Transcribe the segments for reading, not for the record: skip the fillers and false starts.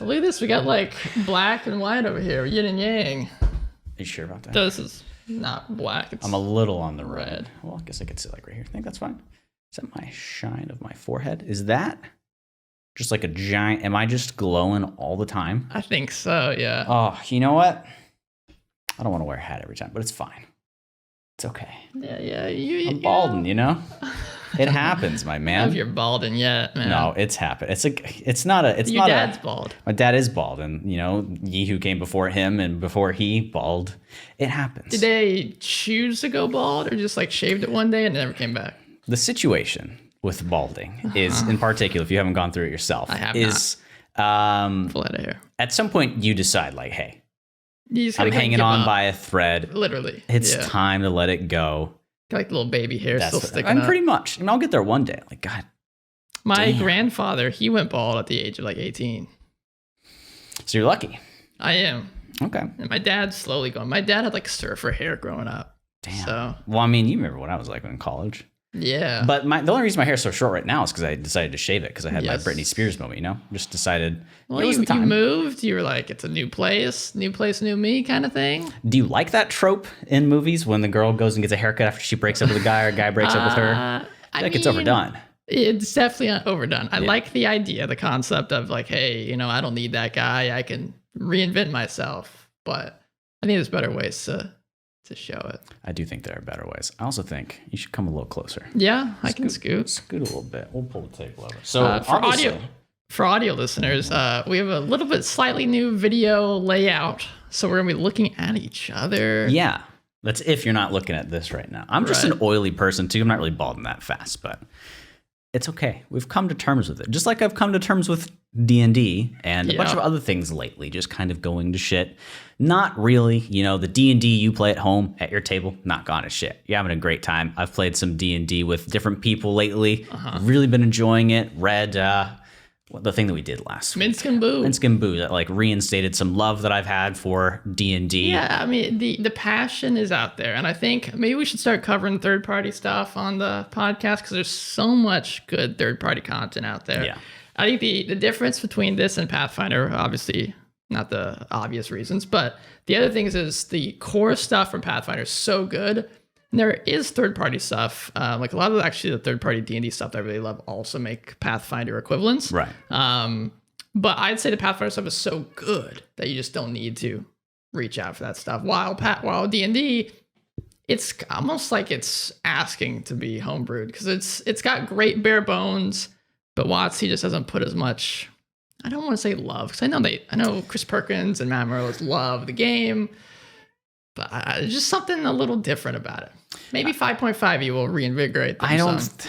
Look at this. We got like black and white over here. Yin and yang. Are you sure about that? This is not black. It's I'm a little on the red. Well, I guess I could sit like right here. I think that's fine. Is that my shine of my forehead? Is that just like a giant? Am I just glowing all the time? I think so, yeah. Oh, you know what? I don't want to wear a hat every time, but it's fine. It's okay. Yeah. I'm balding, you know? It happens, my I don't know man. if you're balding yet, man. No, it's happened. Your dad's bald. My dad is bald, and ye who came before him and before he bald. It happens. Did they choose to go bald or just like shaved it one day and never came back? The situation with balding is, in particular, if you haven't gone through it yourself, I have not. Full head of hair. At some point you decide like, hey, You just I'm gotta hanging give on up. by a thread. Literally. It's time to let it go. Like the little baby hair still sticking I'm up. pretty much. I'll get there one day. Like, God. My damn. grandfather, he went bald at the age of like 18. So you're lucky. I am. Okay. And my dad's slowly going. My dad had like surfer hair growing up. Damn. So, Well, I mean, you remember what I was like in college. yeah. But the only reason my hair's so short right now is because I decided to shave it because I had my Yes. Britney Spears moment, Just decided well, it was you, the time. you moved. You were like, it's a new place, new me kind of thing. Do you like that trope in movies when the girl goes and gets a haircut after she breaks up with a guy or a guy breaks up with her? I feel like it's overdone. It's definitely overdone. I like the idea, the concept of like, hey, I don't need that guy. I can reinvent myself. But I think there's better ways to show it. I do think there are better ways. I also think you should come a little closer. Yeah, I can scoot. Scoot a little bit. We'll pull the table over. So For audio listeners, we have a little bit slightly new video layout. So we're going to be looking at each other. Yeah. That's if you're not looking at this right now. I'm just an oily person too. I'm not really balding that fast, but it's okay. We've come to terms with it. Just like I've come to terms with D&D and a bunch of other things lately, just kind of going to shit. Not really, the D&D you play at home at your table, not gone to shit. You're having a great time. I've played some D&D with different people lately. Really been enjoying it. Read the thing that we did last week. Minsk and Boo. That like reinstated some love that I've had for D&D. Yeah, I mean, the passion is out there. And I think maybe we should start covering third-party stuff on the podcast because there's so much good third-party content out there. Yeah. I think the difference between this and Pathfinder, obviously not the obvious reasons, but the other things is the core stuff from Pathfinder is so good. And there is third-party stuff. Like a lot of the third-party D&D stuff that I really love also make Pathfinder equivalents. Right. But I'd say the Pathfinder stuff is so good that you just don't need to reach out for that stuff. While D&D, it's almost like it's asking to be homebrewed because it's got great bare bones, but WotC just doesn't put as much. I don't want to say love because I know Chris Perkins and Matt Morellos love the game, but there's just something a little different about it. Maybe 5.5e will reinvigorate them. I don't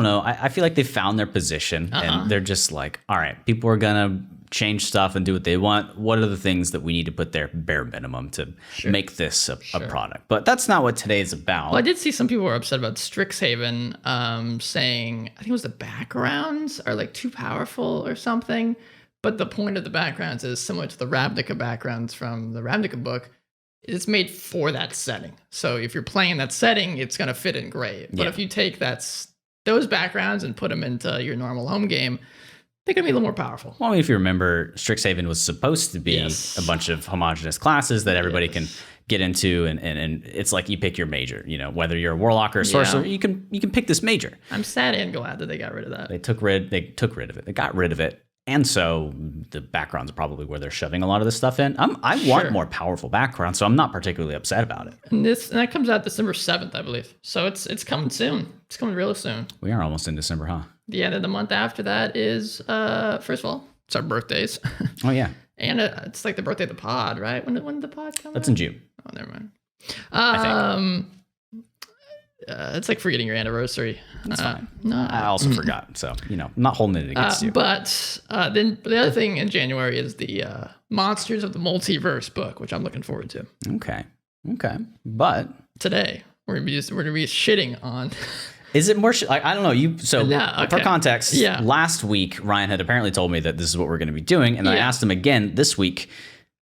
know. I feel like they found their position and they're just like, all right, people are going to change stuff and do what they want. What are the things that we need to put their bare minimum to make this a product? But that's not what today's about. Well, I did see some people were upset about Strixhaven saying, I think it was the backgrounds are like too powerful or something. But the point of the backgrounds is similar to the Ravnica backgrounds from the Ravnica book. It's made for that setting. So if you're playing that setting, it's going to fit in great. But if you take those backgrounds and put them into your normal home game, they're going to be a little more powerful. Well, I mean, if you remember, Strixhaven was supposed to be a bunch of homogenous classes that everybody can get into, and it's like you pick your major. Whether you're a warlock or a sorcerer, you can pick this major. I'm sad and glad that they got rid of that. They took rid of it. They got rid of it. And so the backgrounds are probably where they're shoving a lot of this stuff in. I want more powerful backgrounds, so I'm not particularly upset about it. And that comes out December 7th, I believe. So it's coming soon. It's coming really soon. We are almost in December, huh? The end of the month after that is, first of all, it's our birthdays. Oh, yeah. And it's like the birthday of the pod, right? When did the pod come out? That's in June. Oh, never mind. I think. It's like forgetting your anniversary. That's fine. No, I also forgot. So, I'm not holding it against you. But then the other thing in January is the Monsters of the Multiverse book, which I'm looking forward to. Okay. But today we're gonna be shitting on. Is it more? I don't know. For context, last week Ryan had apparently told me that this is what we're going to be doing, and I asked him again this week,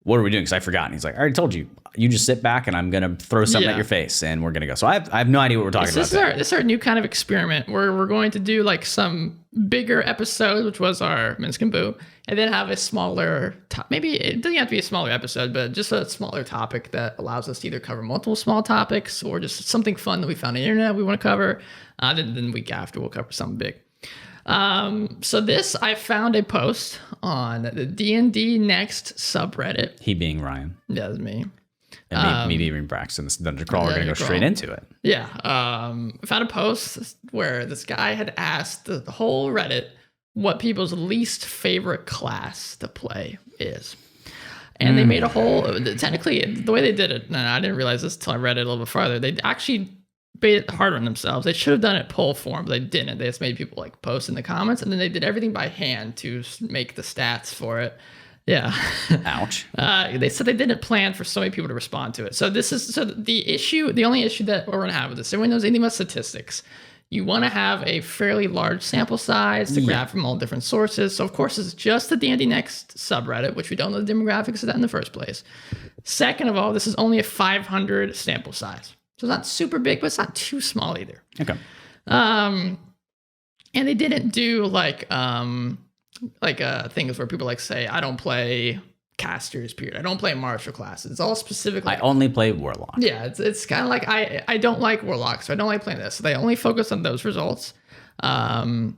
"What are we doing?" Because I forgot. And he's like, "I already told you. You just sit back, and I'm going to throw something at your face, and we're going to go." So I have no idea what we're talking about. This is our new kind of experiment where we're going to do like some bigger episode, which was our Minsk and Boo, and then have a smaller maybe it doesn't have to be a smaller episode, but just a smaller topic that allows us to either cover multiple small topics or just something fun that we found on the internet we want to cover. Then the week after we'll cover something big. So this, I found a post on the DNDNext subreddit. He being Ryan. Yeah, that's me. And me being Braxton, this dungeon crawl. We're going to go straight into it. Yeah. I found a post where this guy had asked the whole Reddit what people's least favorite class to play is. And they made a whole, technically, the way they did it, and I didn't realize this until I read it a little bit farther, they actually made it hard on themselves. They should have done it poll form, but they didn't. They just made people like post in the comments, and then they did everything by hand to make the stats for it. Yeah. Ouch. They said they didn't plan for so many people to respond to it. So the only issue that we're going to have with this, everyone knows anything about statistics. You want to have a fairly large sample size to grab from all different sources. So of course it's just the DNDNext subreddit, which we don't know the demographics of that in the first place. Second of all, this is only a 500 sample size. So it's not super big, but it's not too small either. Okay. And they didn't do things where people say, I don't play casters, period. I don't play martial classes. It's all specific. I only play warlock. Yeah, it's kind of like I don't like warlock, so I don't like playing this. So they only focus on those results. So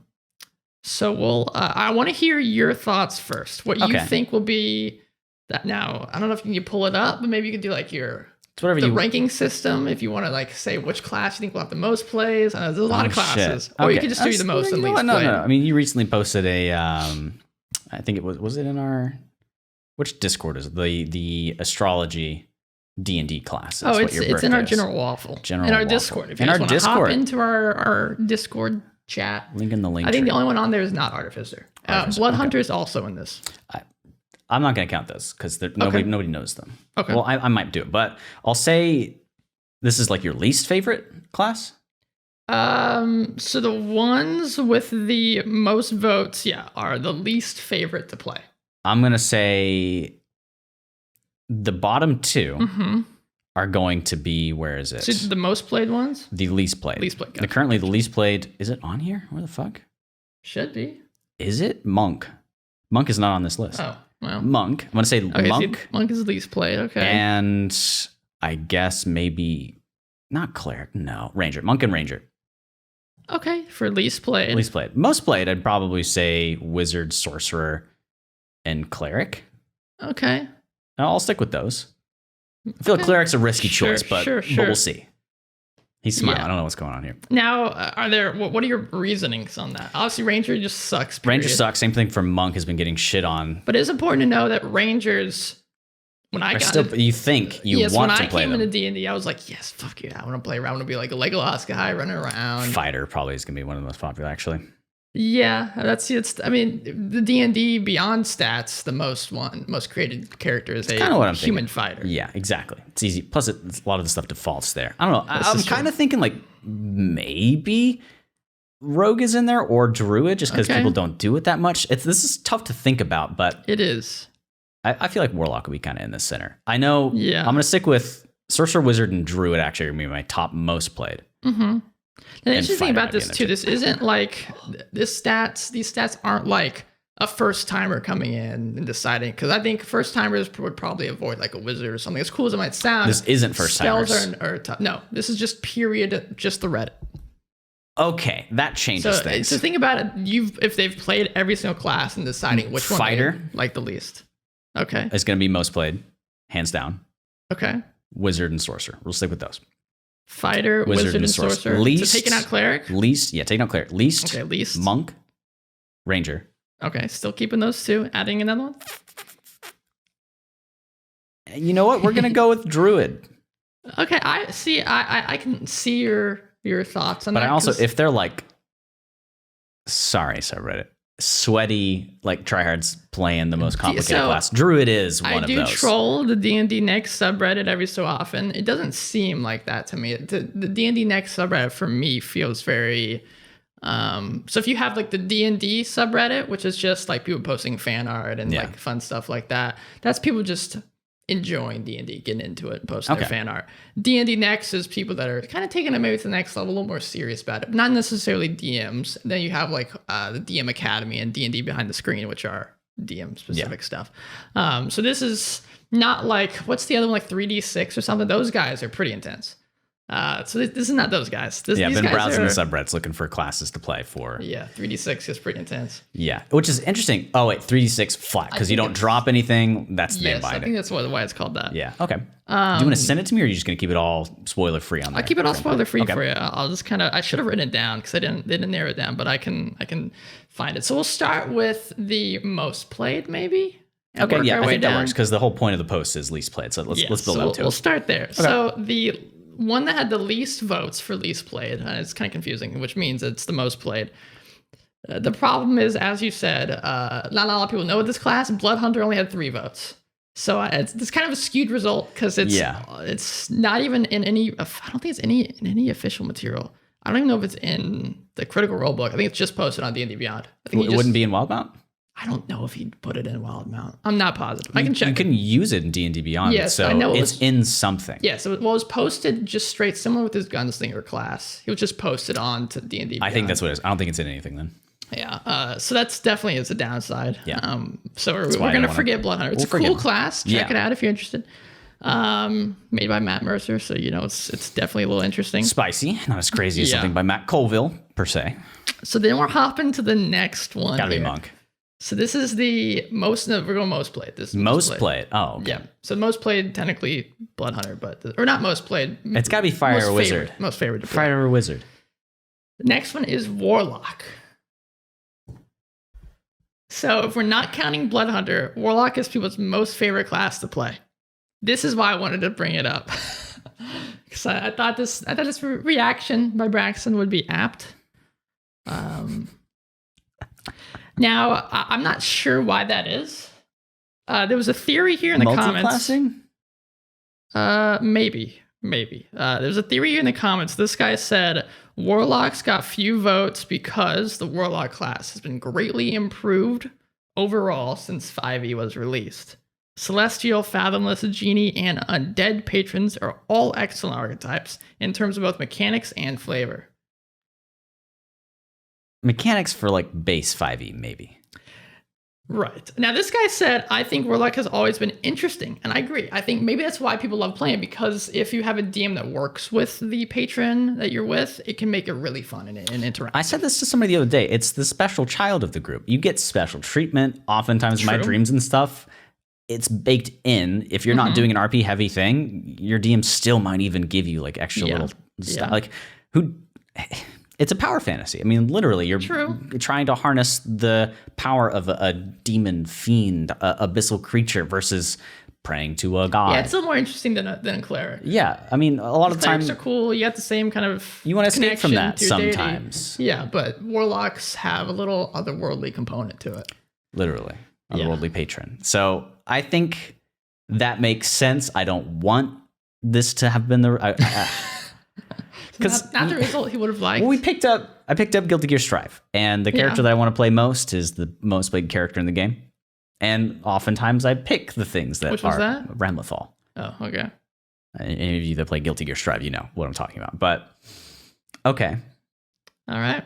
I want to hear your thoughts first. What you think will be that now. I don't know if you can pull it up, but maybe you could do the ranking system if you want to say which class you think will have the most plays. There's a lot of classes. Or you could just do the most and least played. No. I mean, you recently posted a, I think it was it in our, which Discord is it? The astrology D&D classes. Oh, it's in our general waffle. In our Discord. If you just want to hop into our Discord chat. Link in the link. I think the only one on there is not Artificer. Blood Hunter is also in this. I'm not going to count those because nobody knows them. Okay. Well, I might do it, but I'll say this is your least favorite class. So the ones with the most votes, are the least favorite to play. I'm going to say the bottom two are going to be, where is it? So the most played ones? The least played. Gotcha. Currently the least played, is it on here? Where the fuck? Should be. Is it? Monk. Monk is not on this list. Oh. Well, Monk. I'm going to say Monk. So Monk is least played. Okay. And I guess maybe not Cleric. No, Ranger. Monk and Ranger. Okay, for least played. Least played. Most played, I'd probably say Wizard, Sorcerer, and Cleric. Okay. I'll stick with those. I feel like Cleric's a risky choice, but we'll see. He's smiling. I don't know what's going on here. Now, what are your reasonings on that? Obviously, Ranger just sucks. Period. Ranger sucks. Same thing for Monk has been getting shit on. But it's important to know that Rangers, when I got it, you think you want to play them. When I came into D&D, I was like, yes, fuck yeah, I want to play around. I want to be like a Legolas guy running around. Fighter probably is going to be one of the most popular, actually. Yeah, I mean, the D&D Beyond stats, the most created character is a human fighter. Yeah, exactly. It's easy. Plus, a lot of the stuff defaults there. I don't know. I'm kind of thinking maybe Rogue is in there or Druid, just because people don't do it that much. This is tough to think about, but it is. I feel like Warlock would be kind of in the center. I know. Yeah. I'm going to stick with Sorcerer, Wizard, and Druid. Actually, are going to be my top most played. Mm-hmm. And the interesting thing about this too, this isn't these stats aren't like a first timer coming in and deciding, because I think first timers would probably avoid a wizard or something. As cool as it might sound, this isn't first timers. No, this is just just the Reddit. Okay, that changes things. So think about it. If they've played every single class and deciding which one they like the least. Okay, it's going to be most played, hands down. Okay, Wizard and Sorcerer. We'll stick with those. Fighter, Wizard and Sorcerer. Least, so taking out Cleric? Taking out Cleric. Least. Monk, Ranger. Okay, still keeping those two. Adding another one? You know what? We're going to go with Druid. Okay, I see. I can see your thoughts on that. But I also, if they're sorry, subreddit, sweaty, tryhards playing the most complicated class, Druid is one of those. I do troll the DNDNext subreddit every so often. It doesn't seem like that to me. The DNDNext subreddit for me feels very. So if you have the D&D subreddit, which is just people posting fan art and fun stuff like that, that's people just enjoying D&D, getting into it, and posting their fan art. DNDNext is people that are kind of taking it maybe to the next level, a little more serious about it. Not necessarily DMs. And then you have like the DM Academy and D&D Behind the Screen, which are DM specific stuff. So this is not like, what's the other one, like 3D6 or something? Those guys are pretty intense. So this is not those guys. I've been browsing the subreddits looking for classes to play for. Yeah, 3D6 is pretty intense. Yeah, which is interesting. Oh wait, 3D6 flat because you don't drop anything. That's the name behind it. I think that's why it's called that. Yeah. Okay. Do you want to send it to me, or are you just going to keep it all spoiler free on there? I'll keep it all spoiler free for you. I'll just kind of. I should have written it down because they didn't narrow it down, but I can find it. So we'll start with the most played, maybe. Okay. Yeah, I think that works because the whole point of the post is least played. So let's build up to it. We'll start there. Okay. So the one that had the least votes for least played, it's kind of confusing, which means it's the most played. The problem is, as you said, not a lot of people know this class. Blood Hunter only had 3 votes. So it's kind of a skewed result because it's not even in any, I don't think it's in any official material. I don't even know if it's in the Critical Role book. I think it's just posted on D&D Beyond. I think it wouldn't be in Wildmount? I don't know if he'd put it in Wildmount. I'm not positive. I can check. You can use it in D&D Beyond, yes, so I know it's in something. Yeah, so it was posted just straight, similar with his Gunslinger class. It was just posted on to D&D Beyond. I think that's what it is. I don't think it's in anything then. Yeah, so that's definitely is a downside. Yeah. So we're going to forget Blood Hunter. It's a cool class. Check it out if you're interested. Made by Matt Mercer, so it's definitely a little interesting. Spicy, not as crazy as something by Matt Colville per se. So then we're hopping to the next one. Gotta be Monk. So this is the most. No, we're going most played. This is most played. Oh, okay. Yeah. So most played technically Blood Hunter, or not most played. It's gotta be Fire or Wizard. Most favorite to play. Fire or Wizard. The next one is Warlock. So if we're not counting Blood Hunter, Warlock is people's most favorite class to play. This is why I wanted to bring it up. Because I thought this reaction by Braxton would be apt. Now, I'm not sure why that is. There was a theory here in the comments. Maybe. There's a theory here in the comments. This guy said, Warlocks got few votes because the Warlock class has been greatly improved overall since 5e was released. Celestial, Fathomless, Genie, and Undead patrons are all excellent archetypes in terms of both mechanics and flavor. Mechanics for like base 5e, maybe. Right. Now, this guy said, I think Warlock has always been interesting. And I agree. I think maybe that's why people love playing, because if you have a DM that works with the patron that you're with, it can make it really fun and interactive. I said this to somebody the other day. It's the special child of the group. You get special treatment. Oftentimes, my dreams and stuff, it's baked in. If you're not doing an RP heavy thing, your DM still might even give you like extra little stuff. Like, it's a power fantasy. I mean, literally, you're trying to harness the power of a demon fiend, abyssal creature, versus praying to a god. Yeah, it's a little more interesting than a cleric. Yeah, I mean, a lot of times clerics are cool. You have the same kind of you want to escape from that sometimes. Deity. Yeah, but warlocks have a little otherworldly component to it. Literally, otherworldly patron. So I think that makes sense. I don't want this to have been the. Because not the result he would have liked. Well, I picked up Guilty Gear Strive, and the character that I want to play most is the most played character in the game. And oftentimes I pick the things that are Ramlethal. Oh, okay. Any of you that play Guilty Gear Strive, you know what I'm talking about. But okay. All right.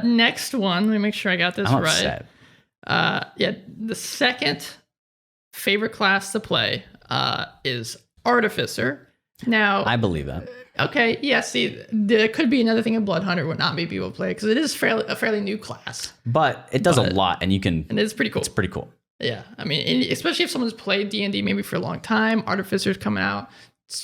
Next one. Let me make sure I got this right. The second favorite class to play is Artificer. Now, I believe that. Okay, yeah, see, there could be another thing in Blood Hunter would not be people play, because it is a fairly new class. But it does a lot, and it's pretty cool. It's pretty cool. Yeah, I mean, especially if someone's played D&D maybe for a long time, Artificer's coming out,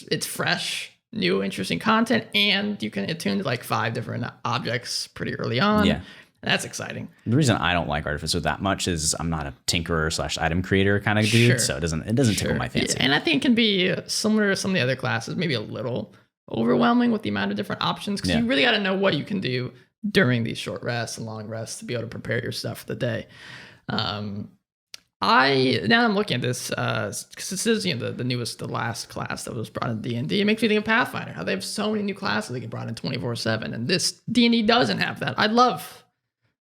it's fresh, new, interesting content, and you can attune to like 5 different objects pretty early on. Yeah. That's exciting. The reason I don't like Artificer that much is I'm not a tinkerer / item creator kind of dude, so it doesn't tickle my fancy. Yeah, and I think it can be similar to some of the other classes, maybe a little overwhelming with the amount of different options, because you really got to know what you can do during these short rests and long rests to be able to prepare your stuff for the day. Now I'm looking at this because this is the last class that was brought in D&D. It makes me think of Pathfinder, how they have so many new classes they get brought in 24/7, and this D&D doesn't have that. I'd love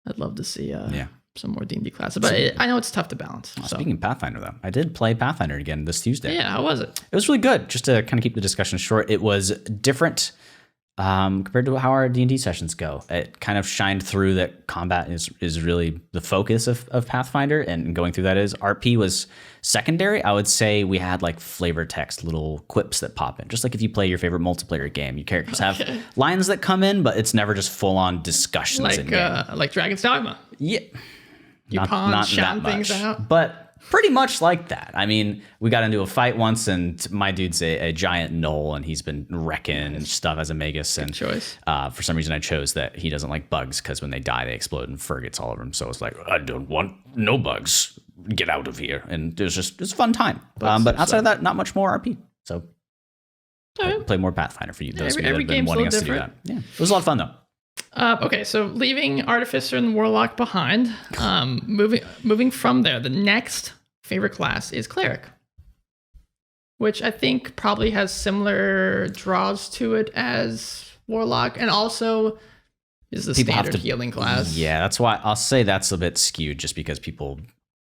to see some more D&D classes. But I know it's tough to balance. So. Speaking of Pathfinder, though, I did play Pathfinder again this Tuesday. Yeah, how was it? It was really good. Just to kind of keep the discussion short, it was different compared to how our D&D sessions go. It kind of shined through that combat is really the focus of Pathfinder, and going through that is RP was secondary. I would say we had like flavor text, little quips that pop in. Just like if you play your favorite multiplayer game, your characters have lines that come in, but it's never just full on discussions. Like Dragon's Dogma. Yeah. You pawns shout things out. But pretty much like that. I mean, we got into a fight once, and my dude's a giant gnoll, and he's been wrecking stuff as a magus. And choice. For some reason, I chose that he doesn't like bugs because when they die, they explode and fur gets all over him. So it's like, I don't want no bugs. Get out of here. And it's a fun time. But outside of that, not much more RP. So play more Pathfinder for you. Those of you that have been wanting us to do that. Yeah, it was a lot of fun though. Okay, so leaving Artificer and Warlock behind, moving from there, the next favorite class is Cleric, which I think probably has similar draws to it as Warlock, and also is the standard healing class. Yeah, that's why I'll say that's a bit skewed, just because people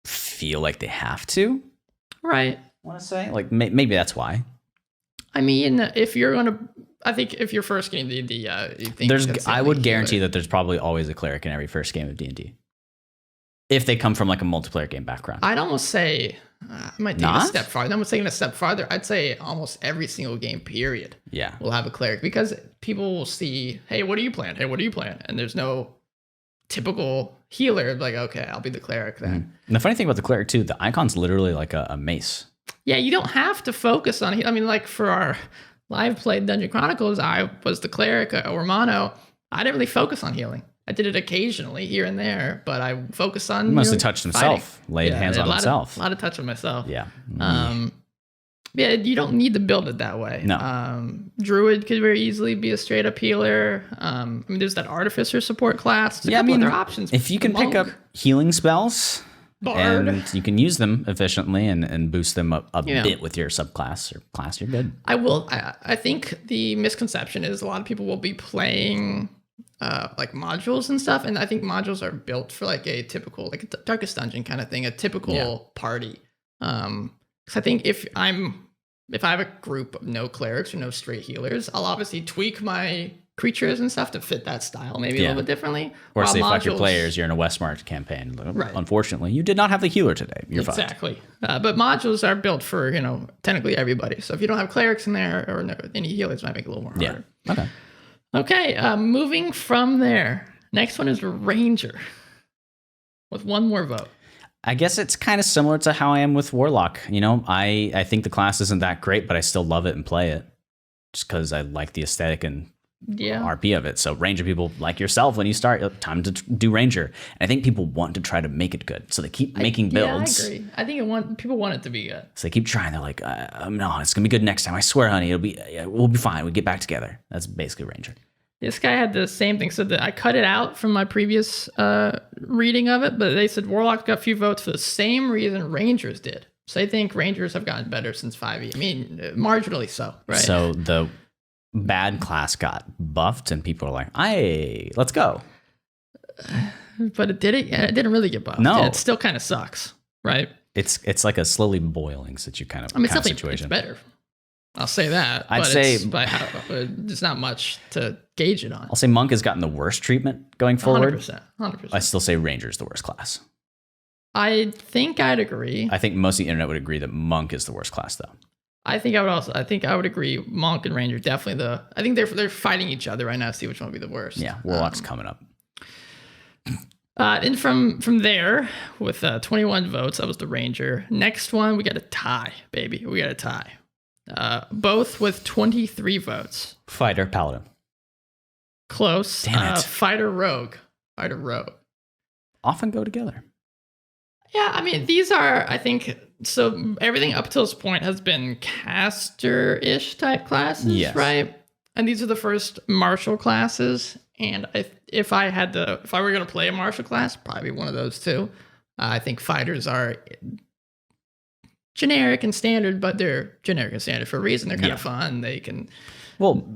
feel like they have to. Right. I want to say, like, maybe that's why. I mean, if you're going to... I think if you're first getting D&D, you think I would guarantee that there's probably always a cleric in every first game of D&D. If they come from like a multiplayer game background. I'd almost say, I might take it a step farther. I'm almost taking a step farther. I'd say almost every single game period will have a cleric, because people will see, hey, what are you playing? Hey, what are you playing? And there's no typical healer. Like, okay, I'll be the cleric then. Mm-hmm. And the funny thing about the cleric too, the icon's literally like a mace. Yeah, you don't have to focus on it. I mean, like for our live played Dungeon Chronicles, I was the cleric or mono. I didn't really focus on healing. I did it occasionally here and there, but I focused on... He mostly touched himself, laid hands on himself. A lot of touch on myself. Yeah. Yeah, you don't need to build it that way. No. Druid could very easily be a straight up healer. I mean, there's that Artificer support class. There's a couple other options. If you can pick up healing spells... Bard. And you can use them efficiently and boost them up a bit with your subclass or class, you're good. I think the misconception is a lot of people will be playing like modules and stuff, and I think modules are built for like a typical, like a Darkest Dungeon kind of thing, a typical party. Because I think if I have a group of no clerics or no straight healers, I'll obviously tweak my creatures and stuff to fit that style maybe a little bit differently. Or say fuck your players, you're in a Westmarch campaign. Right. Unfortunately, you did not have the healer today. You're fucked. Exactly. But modules are built for, technically everybody. So if you don't have clerics in there or any healers, it might make it a little more harder. Okay. Okay, moving from there. Next one is Ranger with one more vote. I guess it's kind of similar to how I am with Warlock. I think the class isn't that great, but I still love it and play it just because I like the aesthetic and RP of it. So Ranger people like yourself, when you start, time to do Ranger. And I think people want to try to make it good, so they keep making builds. I agree. I think people want it to be good, so they keep trying. They're like, no, it's gonna be good next time. I swear, honey, we'll be fine. We get back together. That's basically Ranger. This guy had the same thing. So I cut it out from my previous reading of it, but they said Warlock got a few votes for the same reason Rangers did. So they think Rangers have gotten better since 5e. I mean, marginally so, right? So the bad class got buffed, and people are like, "Hey, let's go." But it didn't really get buffed. No, it still kind of sucks, right? It's like a slowly boiling situation. It's better. I'll say that. I'd say there's not much to gauge it on. I'll say Monk has gotten the worst treatment going forward. 100%. I still say Ranger's the worst class. I think I'd agree. I think most of the internet would agree that Monk is the worst class, though. I think I would agree. Monk and Ranger definitely I think they're fighting each other right now to see which one would be the worst. Yeah, Warlock's coming up. And from there, with 21 votes, that was the Ranger. Next one, we got a tie, baby. We got a tie. Both with 23 votes. Fighter, Paladin. Close. Damn it. Fighter, Rogue. Often go together. Yeah, I mean, these are, I think, so everything up till this point has been caster-ish type classes, right? And these are the first martial classes. And if I were going to play a martial class, probably one of those two. I think fighters are generic and standard, but they're generic and standard for a reason. They're kind of fun. They can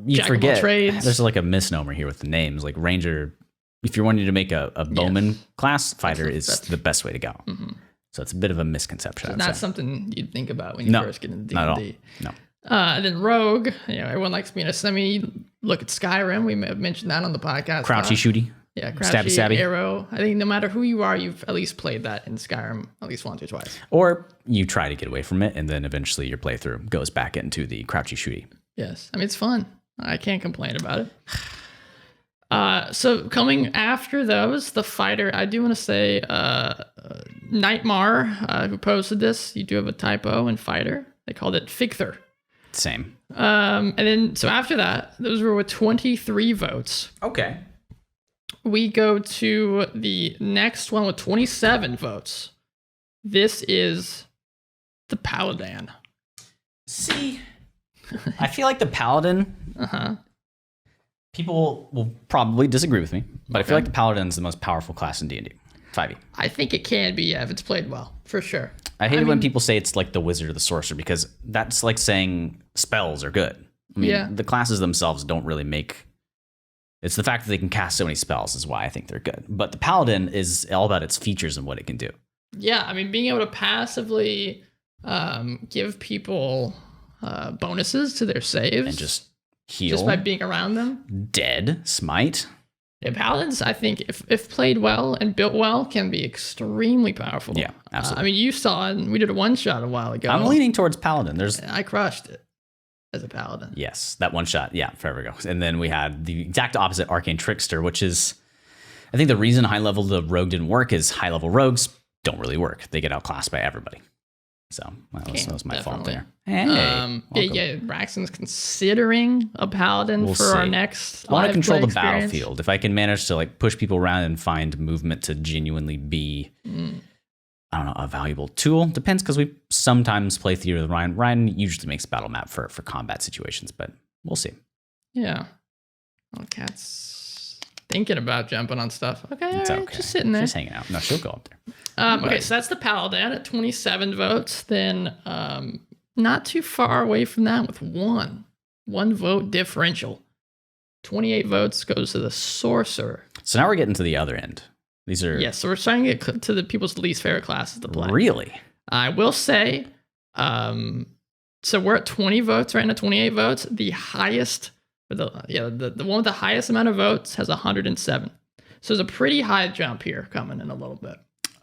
you forget trades. There's like a misnomer here with the names. Like Ranger if you're wanting to make a bowman class, fighter is the best way to go. Mm-hmm. So it's a bit of a misconception. It's not something you'd think about when you first get into D&D. Not at all. No. And then Rogue, everyone likes being a semi. Look at Skyrim. We may have mentioned that on the podcast. Crouchy shooty. Yeah, crouchy, stabby. arrow. I think no matter who you are, you've at least played that in Skyrim at least once or twice. Or you try to get away from it, and then eventually your playthrough goes back into the crouchy shooty. Yes. I mean, it's fun. I can't complain about it. So coming after those, the fighter, I do want to say Nightmar, who posted this, you do have a typo in fighter. They called it Figther. Same. And then, so after that, those were with 23 votes. Okay. We go to the next one with 27 votes. This is the Paladin. See, I feel like the Paladin, people will probably disagree with me, but I feel like the Paladin is the most powerful class in D&D 5e. I think it can be, if it's played well, for sure. I hate it when people say it's like the wizard or the sorcerer, because that's like saying spells are good. I mean, the classes themselves don't really make... It's the fact that they can cast so many spells is why I think they're good. But the Paladin is all about its features and what it can do. Yeah, I mean, being able to passively give people bonuses to their saves. And just heal. Just by being around them. Dead, smite. Yeah, Paladins, I think, if played well and built well, can be extremely powerful. Yeah, absolutely. I mean, you saw it, we did a one-shot a while ago. I'm leaning towards Paladin. I crushed it as a Paladin. Yes, that one shot. Yeah, forever ago. And then we had the exact opposite, Arcane Trickster, which is, I think the reason high level the rogue didn't work is high level rogues don't really work. They get outclassed by everybody. So that was my fault there. Hey, Braxton's considering a Paladin for our next. I want to control the battlefield. If I can manage to like push people around and find movement to genuinely be, I don't know, a valuable tool. Depends, because we sometimes play Theater with Ryan. Ryan usually makes a battle map for combat situations, but we'll see. Yeah. Well, Cat's thinking about jumping on stuff. Okay, it's all right, okay. Just sitting there. Just hanging out. No, she'll go up there. Okay, so that's the Paladin at 27 votes. Then not too far away from that with one vote differential. 28 votes goes to the Sorcerer. So now we're getting to the other end. These are... Yes, so we're starting to get to the people's least favorite classes to play. Really? I will say, so we're at 20 votes right now, 28 votes. The highest, the one with the highest amount of votes has 107. So there's a pretty high jump here coming in a little bit.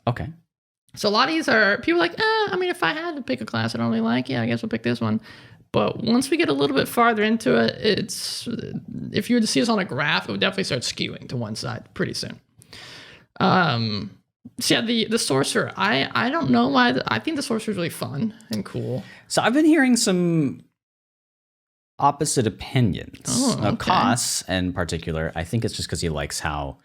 Okay. So a lot of these are people like, I mean, if I had to pick a class I don't really like, I guess we'll pick this one. But once we get a little bit farther into it, if you were to see us on a graph, it would definitely start skewing to one side pretty soon. So yeah, the Sorcerer, I don't know why. I think the Sorcerer is really fun and cool. So I've been hearing some opposite opinions. Okay. Koss, in particular, I think it's just because he likes how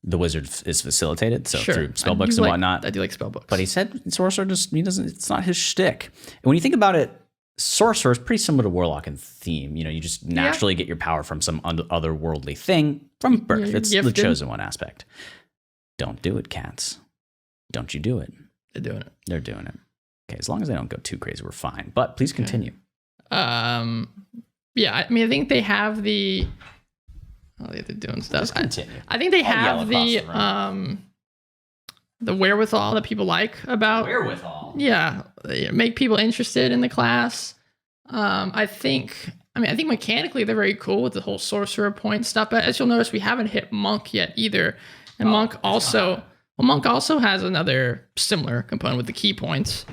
the wizard is facilitated, so through spellbooks and whatnot. I do like spellbooks. But he said Sorcerer it's not his shtick. And when you think about it, Sorcerer is pretty similar to Warlock in theme. You just naturally get your power from some otherworldly thing from birth. It's the chosen one aspect. Don't do it, cats. Don't you do it. They're doing it. They're doing it. Okay, as long as they don't go too crazy, we're fine. But please continue. Yeah, I mean, I think they have the... Oh, they're doing stuff. Just continue. I think they have the wherewithal that people like about... Wherewithal? Yeah, make people interested in the class. I think mechanically they're very cool with the whole sorcerer point stuff. But as you'll notice, we haven't hit monk yet either. And monk also has another similar component with the key points.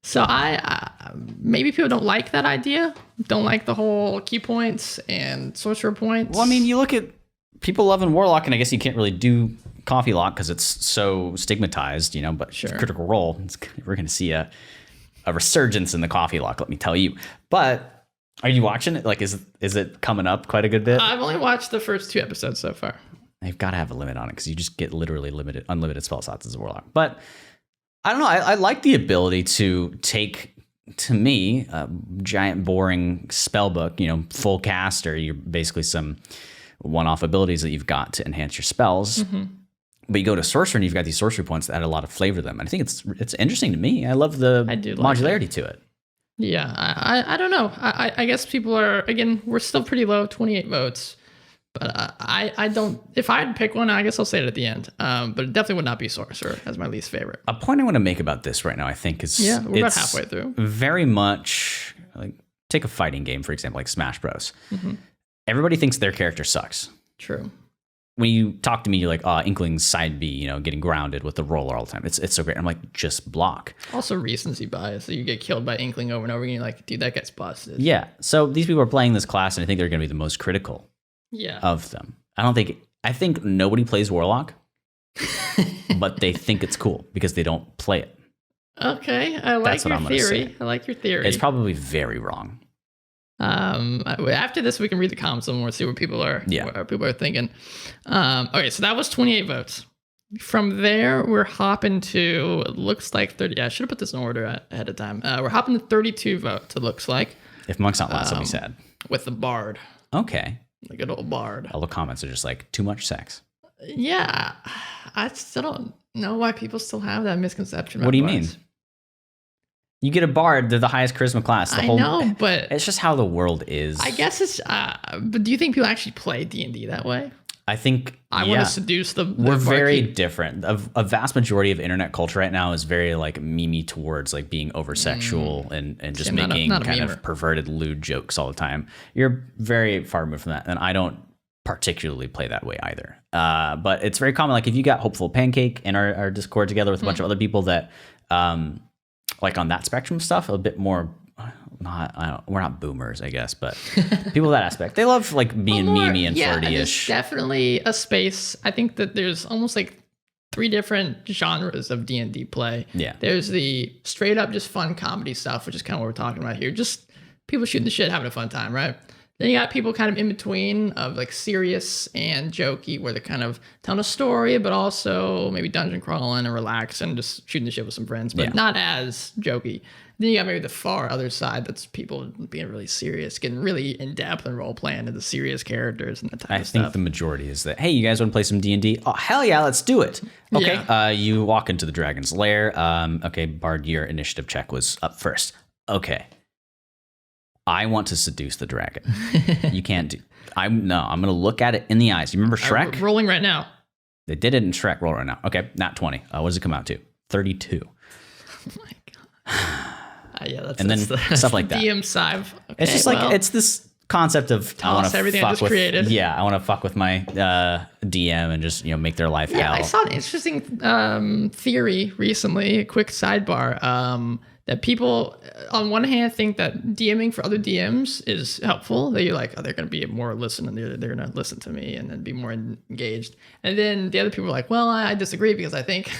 So I maybe people don't like that idea. Don't like the whole key points and sorcerer points. Well, I mean, you look at people loving Warlock, and I guess you can't really do Coffee Lock because it's so stigmatized, But Critical Role, we're going to see a resurgence in the Coffee Lock. Let me tell you. But are you watching it? Like, is it coming up quite a good bit? I've only watched the first 2 episodes so far. They've got to have a limit on it because you just get literally unlimited spell slots as a Warlock. But I don't know. I like the ability to take, to me, a giant boring spell book, full caster. You're basically some one-off abilities that you've got to enhance your spells. Mm-hmm. But you go to sorcerer and you've got these sorcery points that add a lot of flavor to them. And I think it's interesting to me. I love the modularity to it. Yeah, I don't know. I guess people are, again, we're still pretty low, 28 votes. But I don't, if I had to pick one, I guess I'll say it at the end. But it definitely would not be Sorcerer as my least favorite. A point I want to make about this right now, I think, is we're about halfway through. Very much like, take a fighting game, for example, like Smash Bros. Everybody thinks their character sucks. True. When you talk to me, you're like, Inkling's side B, getting grounded with the roller all the time. It's so great. I'm like, just block. Also recency bias. So you get killed by Inkling over and over again. You're like, dude, that guy's busted. Yeah. So these people are playing this class, and I think they're going to be the most critical of them. I think nobody plays Warlock, but they think it's cool because they don't play it. Okay. I like your theory. I like your theory. It's probably very wrong. After this, we can read the comments a little more, see what people are thinking. Okay, so that was 28 votes. From there, we're hopping to, it looks like 30. Yeah, I should have put this in order ahead of time. We're hopping to 32 votes, it looks like. If Monk's not last, I'll be sad. With the Bard. Okay. The good old Bard. All the comments are just like, too much sex. Yeah. I still don't know why people still have that misconception about What do you bards. mean? You get a Bard, they're the highest charisma class. I know, but it's just how the world is. I guess it's. But do you think people actually play D&D that way? I think I want to seduce the. We're very different. A vast majority of internet culture right now is very like memey towards like being over sexual and just making kind of perverted lewd jokes all the time. You're very far removed from that, and I don't particularly play that way either. But it's very common. Like if you got Hopeful Pancake in our Discord together with a bunch of other people that. Like on that spectrum of stuff, a bit more, we're not boomers, I guess, but people that aspect, they love like being memey and flirty-ish. There's definitely a space. I think that there's almost like 3 different genres of D&D play. Yeah. There's the straight up just fun comedy stuff, which is kind of what we're talking about here. Just people shooting the shit, having a fun time, right? Then you got people kind of in between of like serious and jokey, where they're kind of telling a story, but also maybe dungeon crawling and relax and just shooting the shit with some friends, but not as jokey. Then you got maybe the far other side, that's people being really serious, getting really in depth and role playing into the serious characters and that type of stuff. I think the majority is that, hey, you guys want to play some D&D? Oh, hell yeah, let's do it. Okay, you walk into the dragon's lair. Okay, Bard, your initiative check was up first. Okay. I want to seduce the dragon. You can't do. I'm going to look at it in the eyes. You remember Shrek? Rolling right now. They did it in Shrek. Roll right now. Okay, not 20. What does it come out to? 32. Oh my god. Yeah, that's and then stuff like that. DM side. Okay, it's just like it's this concept of I want to everything I just created. Yeah, I want to fuck with my DM and just make their life hell. I saw an interesting theory recently. A quick sidebar. That people, on one hand, think that DMing for other DMs is helpful. That you're like, they're going to be more listening, they're going to listen to me and then be more engaged. And then the other people are like, well, I disagree because I think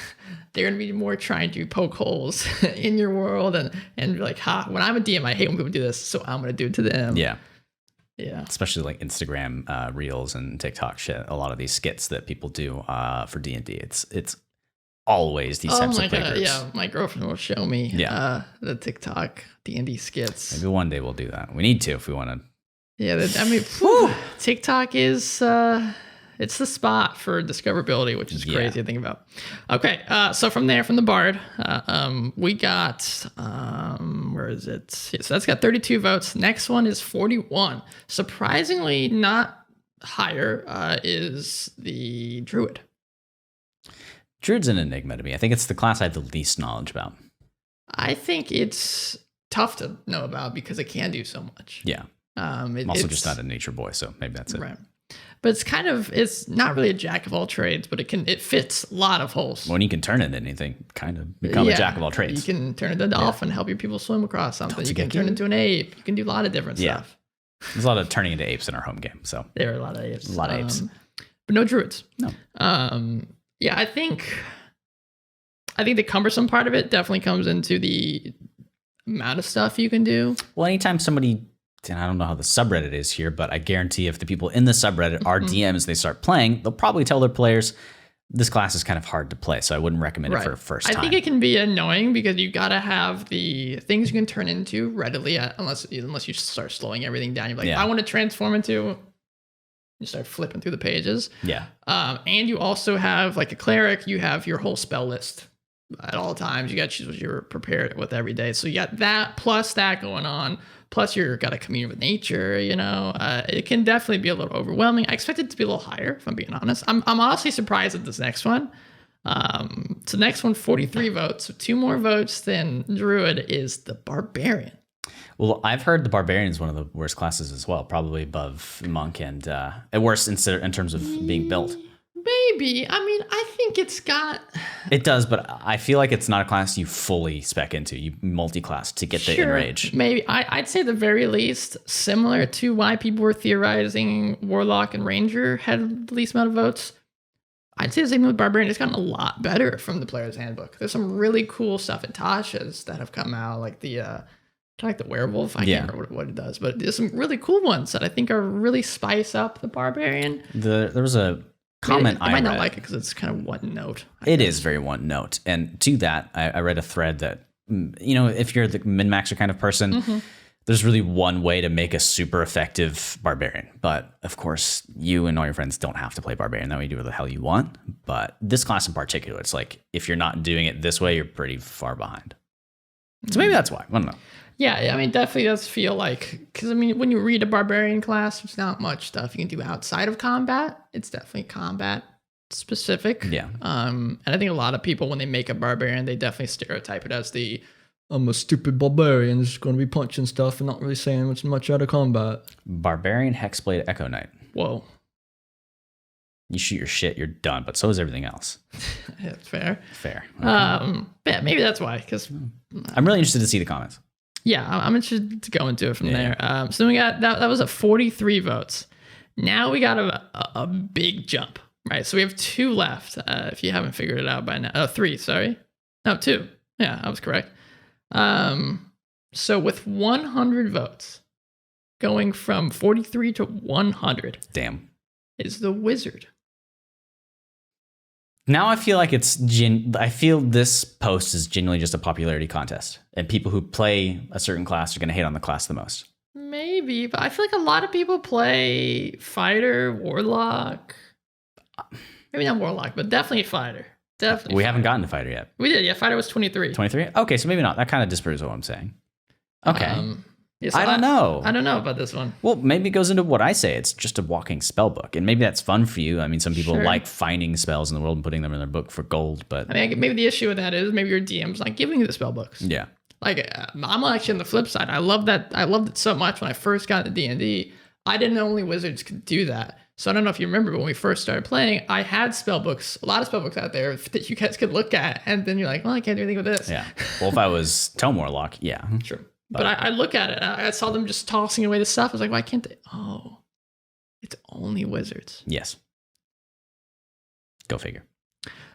they're going to be more trying to poke holes in your world and like, when I'm a DM, I hate when people do this, so I'm going to do it to them. Yeah. Yeah. Especially like Instagram reels and TikTok shit. A lot of these skits that people do for D&D, it's always these types of playgroups. Yeah, my girlfriend will show me the TikTok D&D skits. Maybe one day we'll do that. We need to if we want to. Yeah, TikTok is it's the spot for discoverability, which is crazy to think about. Okay, so from the Bard, we got where is it? Yeah, so that's got 32 votes. Next one is 41. Surprisingly, not higher is the Druid. Druid's an enigma to me. I think it's the class I have the least knowledge about. I think it's tough to know about because it can do so much. Yeah. I'm also just not a nature boy, so maybe that's it. Right. But it's not really a jack of all trades, but it fits a lot of holes. When you can turn it into anything, kind of become a jack of all trades. You can turn into a dolphin, help your people swim across something. You can turn into an ape. You can do a lot of different stuff. There's a lot of turning into apes in our home game. So there are a lot of apes. A lot of apes. But no druids. No. Yeah, I think the cumbersome part of it definitely comes into the amount of stuff you can do. Well, anytime somebody, and I don't know how the subreddit is here, but I guarantee if the people in the subreddit are DMs, they start playing, they'll probably tell their players, this class is kind of hard to play, so I wouldn't recommend it for a first time. I think it can be annoying because you got to have the things you can turn into readily, unless you start slowing everything down. You're like, I want to transform into... You start flipping through the pages. Yeah. And you also have, like a cleric, you have your whole spell list at all times. You got to choose what you're prepared with every day. So you got that plus that going on. Plus you're got to commune with nature, it can definitely be a little overwhelming. I expect it to be a little higher, if I'm being honest. I'm honestly surprised at this next one. So next one, 43 votes. So 2 more votes than Druid is the Barbarian. Well, I've heard the Barbarian is one of the worst classes as well, probably above Monk and worse in terms of being built. Maybe. I mean, I think it's got... It does, but I feel like it's not a class you fully spec into. You multi-class to get the enrage. Maybe. I'd say the very least, similar to why people were theorizing Warlock and Ranger had the least amount of votes. I'd say the same with Barbarian. It's gotten a lot better from the Player's Handbook. There's some really cool stuff in Tasha's that have come out, like the... kind of like the werewolf. I can't remember what it does, but there's some really cool ones that I think are really spice up the Barbarian. There was a comment I might not like it because it's kind of one note. It is very one note. And to that, I read a thread that, if you're the min-maxer kind of person, there's really one way to make a super effective Barbarian. But of course, you and all your friends don't have to play Barbarian. That way you do what the hell you want. But this class in particular, it's like, if you're not doing it this way, you're pretty far behind. So maybe that's why. I don't know. Yeah, I mean, definitely does feel like, because I mean, when you read a Barbarian class, there's not much stuff you can do outside of combat. It's definitely combat specific. Yeah. And I think a lot of people, when they make a Barbarian, they definitely stereotype it as I'm a stupid Barbarian who's going to be punching stuff and not really saying much out of combat. Barbarian, Hexblade, Echo Knight. Whoa. You shoot your shit, you're done. But so is everything else. That's fair. Fair. Okay. Yeah, maybe that's why. Because I'm really interested to see the comments. Yeah, I'm interested to go into it from there. So then we got that was at 43 votes. Now we got a big jump, right? So we have 2 left. If you haven't figured it out by now, 3. Sorry, no 2. Yeah, I was correct. So with 100 votes, going from 43 to 100, damn, is the Wizard. Now I feel like I feel this post is genuinely just a popularity contest, and people who play a certain class are going to hate on the class the most. Maybe, but I feel like a lot of people play Fighter, Warlock. Maybe not Warlock, but definitely Fighter. Definitely. We haven't gotten to Fighter yet. We did, yeah. Fighter was 23. 23? Okay, so maybe not. That kind of disproves what I'm saying. Okay. Yeah, so I don't know. I don't know about this one. Well, maybe it goes into what I say. It's just a walking spell book. And maybe that's fun for you. I mean, some people like finding spells in the world and putting them in their book for gold. But I mean, maybe the issue with that is maybe your DM's not giving you the spell books. Yeah. Like, I'm actually on the flip side. I loved it so much when I first got into D&D. I didn't know only wizards could do that. So I don't know if you remember, but when we first started playing, I had spell books, a lot of spell books out there that you guys could look at. And then you're like, well, I can't do anything with this. Yeah. Well, if I was Tome Warlock, yeah. Sure. But I look at it. I saw them just tossing away the stuff. I was like, why can't they? Oh, it's only wizards. Yes. Go figure.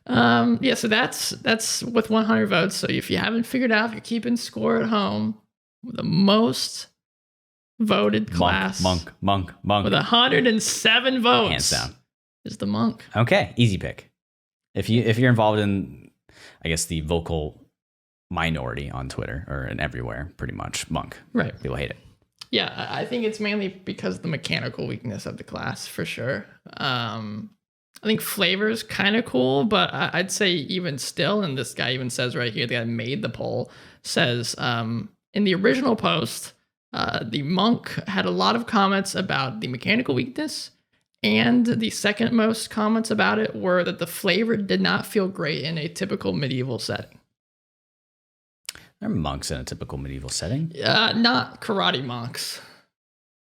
Yeah, so that's with 100 votes. So if you haven't figured out, if you're keeping score at home, the most voted class, monk, with 107 votes, hands down, is the monk. Okay, easy pick. If you're involved in, I guess, the vocal minority on Twitter or in everywhere, pretty much monk. Right. People hate it. Yeah, I think it's mainly because of the mechanical weakness of the class, for sure. I think flavor is kind of cool, but I'd say even still, and this guy even says right here, the guy made the poll, says in the original post, the monk had a lot of comments about the mechanical weakness, and the second most comments about it were that the flavor did not feel great in a typical medieval setting. There are monks in a typical medieval setting. Not karate monks.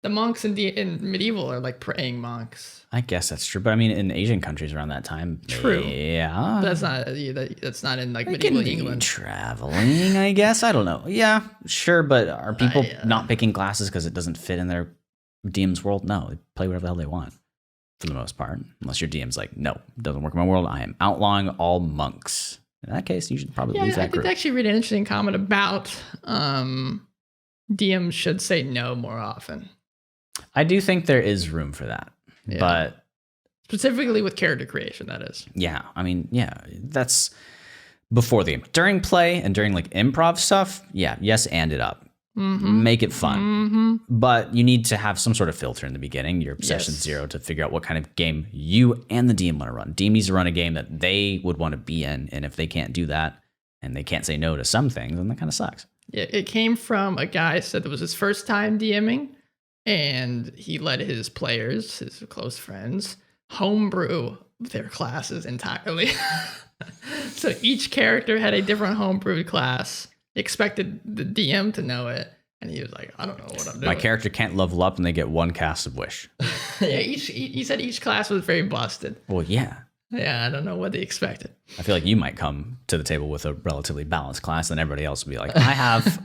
The monks in medieval are like praying monks. I guess that's true, but I mean, in Asian countries around that time, true. Yeah, but that's not in like medieval England. Traveling, I guess. I don't know. Yeah, sure, but are people not picking classes because it doesn't fit in their DM's world? No, they play whatever the hell they want for the most part, unless your DM's like, no, it doesn't work in my world. I am outlawing all monks. In that case, you should probably leave that group. I did actually read an interesting comment about DMs should say no more often. I do think there is room for that, but specifically with character creation, that is. Yeah, I mean, yeah, that's before the game. During play and during like improv stuff, yeah, yes, and it up. Mm-hmm. Make it fun. Mm-hmm. But you need to have some sort of filter in the beginning, your session 0, to figure out what kind of game you and the DM want to run. DM needs to run a game that they would want to be in, and if they can't do that, and they can't say no to some things, and that kind of sucks. Yeah, it came from a guy said it was his first time DMing, and he let his players, his close friends, homebrew their classes entirely. So each character had a different homebrewed class. He expected the DM to know it, and he was like, I don't know what I'm doing. My character can't level up, and they get one cast of Wish. Yeah, he said each class was very busted. Well, yeah. Yeah, I don't know what they expected. I feel like you might come to the table with a relatively balanced class, and everybody else would be like, I have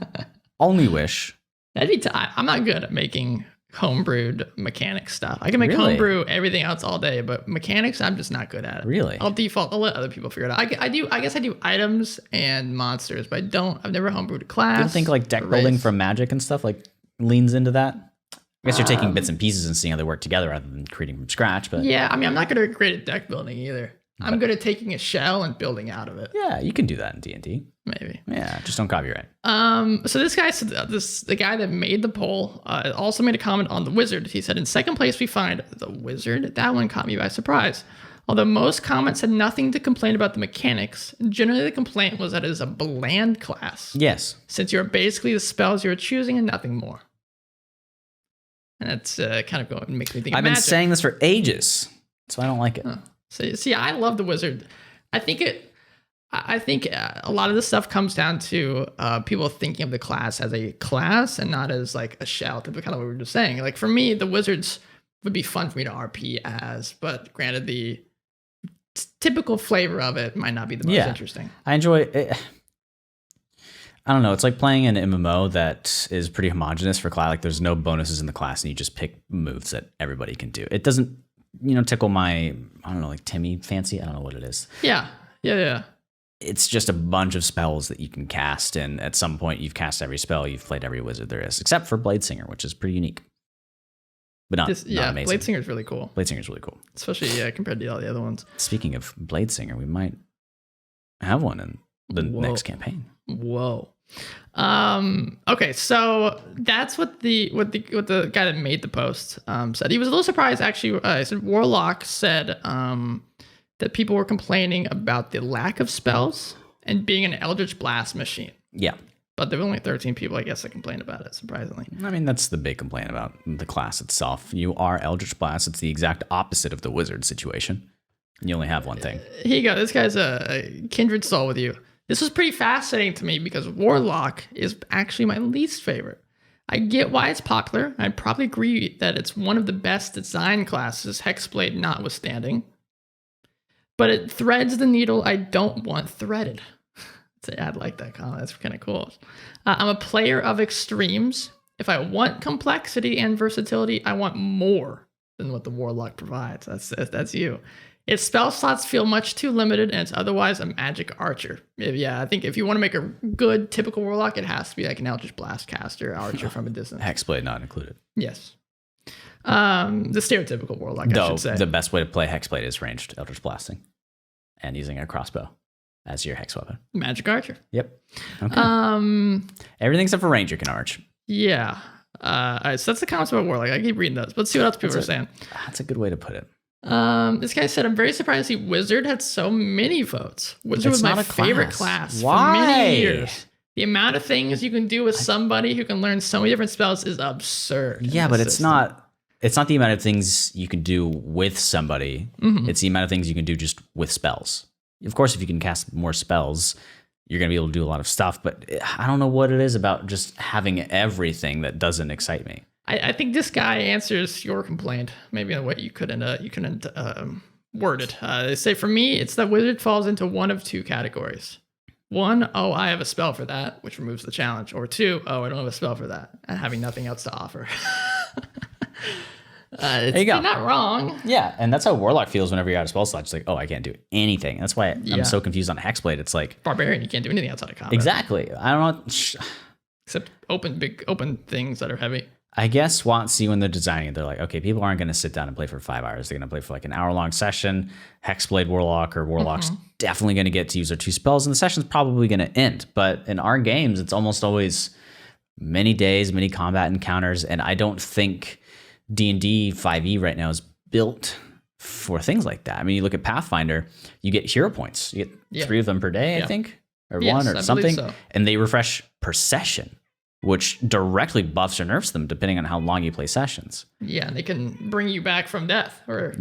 only Wish. That'd be I'm not good at making homebrewed mechanic stuff. I can make homebrew everything else all day, but mechanics, I'm just not good at it. Really? I'll let other people figure it out. I guess I do items and monsters, but I've never homebrewed a class. Do you think like deck building from Magic and stuff like leans into that? I guess you're taking bits and pieces and seeing how they work together rather than creating from scratch. But yeah, I mean, I'm not good at great at deck building either. I'm good at taking a shell and building out of it. Yeah, you can do that in D&D. Maybe. Yeah, just don't copyright. So this guy said the guy that made the poll also made a comment on the wizard. He said, in second place we find the wizard. That one caught me by surprise. Although most comments had nothing to complain about the mechanics, generally the complaint was that it is a bland class. Yes. Since you're basically the spells you're choosing and nothing more. And that's kind of going to make me think of I've been Magic. saying this for ages, so I don't like it. So see, I love the wizard. I think a lot of this stuff comes down to people thinking of the class as a class and not as like a shell. Kind of what we were just saying. Like for me, the wizards would be fun for me to RP as, but granted, the typical flavor of it might not be the most interesting. I enjoy it. I don't know. It's like playing an MMO that is pretty homogenous for class. Like there's no bonuses in the class, and you just pick moves that everybody can do. It doesn't, tickle my, I don't know, like Timmy fancy. I don't know what it is. Yeah. It's just a bunch of spells that you can cast, and at some point you've cast every spell, you've played every wizard there is, except for Bladesinger, which is pretty unique. But not amazing. Bladesinger is really cool. Bladesinger is really cool. Especially compared to all the other ones. Speaking of Bladesinger, we might have one in the next campaign. Whoa. Okay, so that's what the guy that made the post said. He was a little surprised actually. He said Warlock said that people were complaining about the lack of spells and being an Eldritch Blast machine. Yeah. But there were only 13 people, I guess, that complained about it, surprisingly. I mean, that's the big complaint about the class itself. You are Eldritch Blast. It's the exact opposite of the wizard situation. You only have one thing. Here you go. This guy's a kindred soul with you. This was pretty fascinating to me because Warlock is actually my least favorite. I get why it's popular. I'd probably agree that it's one of the best design classes, Hexblade notwithstanding. But it threads the needle I don't want threaded. I'd like that comment. That's kind of cool. I'm a player of extremes. If I want complexity and versatility, I want more than what the Warlock provides. That's you. Its spell slots feel much too limited, and it's otherwise a magic archer. Yeah, I think if you want to make a good typical Warlock, it has to be like an Eldritch Blast caster, archer from a distance. Hexblade not included. Yes. The stereotypical Warlock, I should say. The best way to play Hexblade is ranged Eldritch Blasting and using a crossbow as your hex weapon. Magic archer. Yep. Okay. Everything except for ranger can arch. Yeah. All right, so that's the comments about Warlock. I keep reading those. Let's see what else people are saying. That's a good way to put it. This guy said, I'm very surprised to see Wizard had so many votes. Wizard was my favorite class for many years. The amount of things you can do with somebody who can learn so many different spells is absurd. Yeah, but it's not the amount of things you can do with somebody. Mm-hmm. It's the amount of things you can do just with spells. Of course, if you can cast more spells, you're going to be able to do a lot of stuff. But I don't know what it is about just having everything that doesn't excite me. I think this guy answers your complaint maybe in a way you couldn't word it. They say, for me, it's that Wizard falls into one of two categories. One, oh, I have a spell for that, which removes the challenge. Or two, oh, I don't have a spell for that, and having nothing else to offer. There you go. You're not wrong. Yeah, and that's how Warlock feels whenever you're out of spell slot. It's like, oh, I can't do anything. That's why I'm so confused on Hexblade. It's like Barbarian, you can't do anything outside of combat. Exactly. I don't know. Except big open things that are heavy. I guess see when they're designing it, they're like, okay, people aren't going to sit down and play for 5 hours. They're going to play for like an hour-long session. Hexblade Warlock or Warlock's definitely going to get to use their 2 spells, and the session's probably going to end. But in our games, it's almost always many days, many combat encounters, and I don't think D&D 5e right now is built for things like that. I mean, you look at Pathfinder, you get hero points. You get 3 of them per day, I think. or Yes, one I or believe something, so. and they refresh per session, which directly buffs or nerfs them depending on how long you play sessions. Yeah, and they can bring you back from death or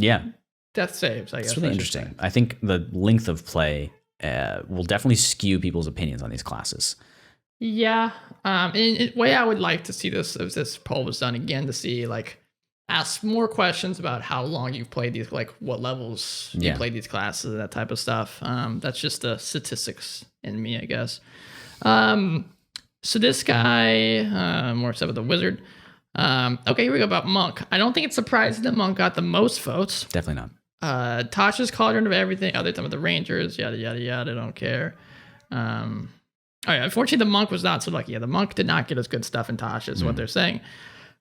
death saves, I guess. It's really interesting. I think the length of play will definitely skew people's opinions on these classes. Yeah. And the way I would like to see this if this poll was done again to see like ask more questions about how long you've played these, like what levels you played these classes, that type of stuff. That's just the statistics in me, I guess. So this guy, more so with the wizard. Okay, here we go about Monk. I don't think it's surprising that Monk got the most votes. Definitely not. Tasha's cauldron of everything, other than with the Rangers, yada yada yada. Don't care. Oh yeah, unfortunately the Monk was not so lucky. Yeah, the Monk did not get as good stuff in Tasha, is what they're saying.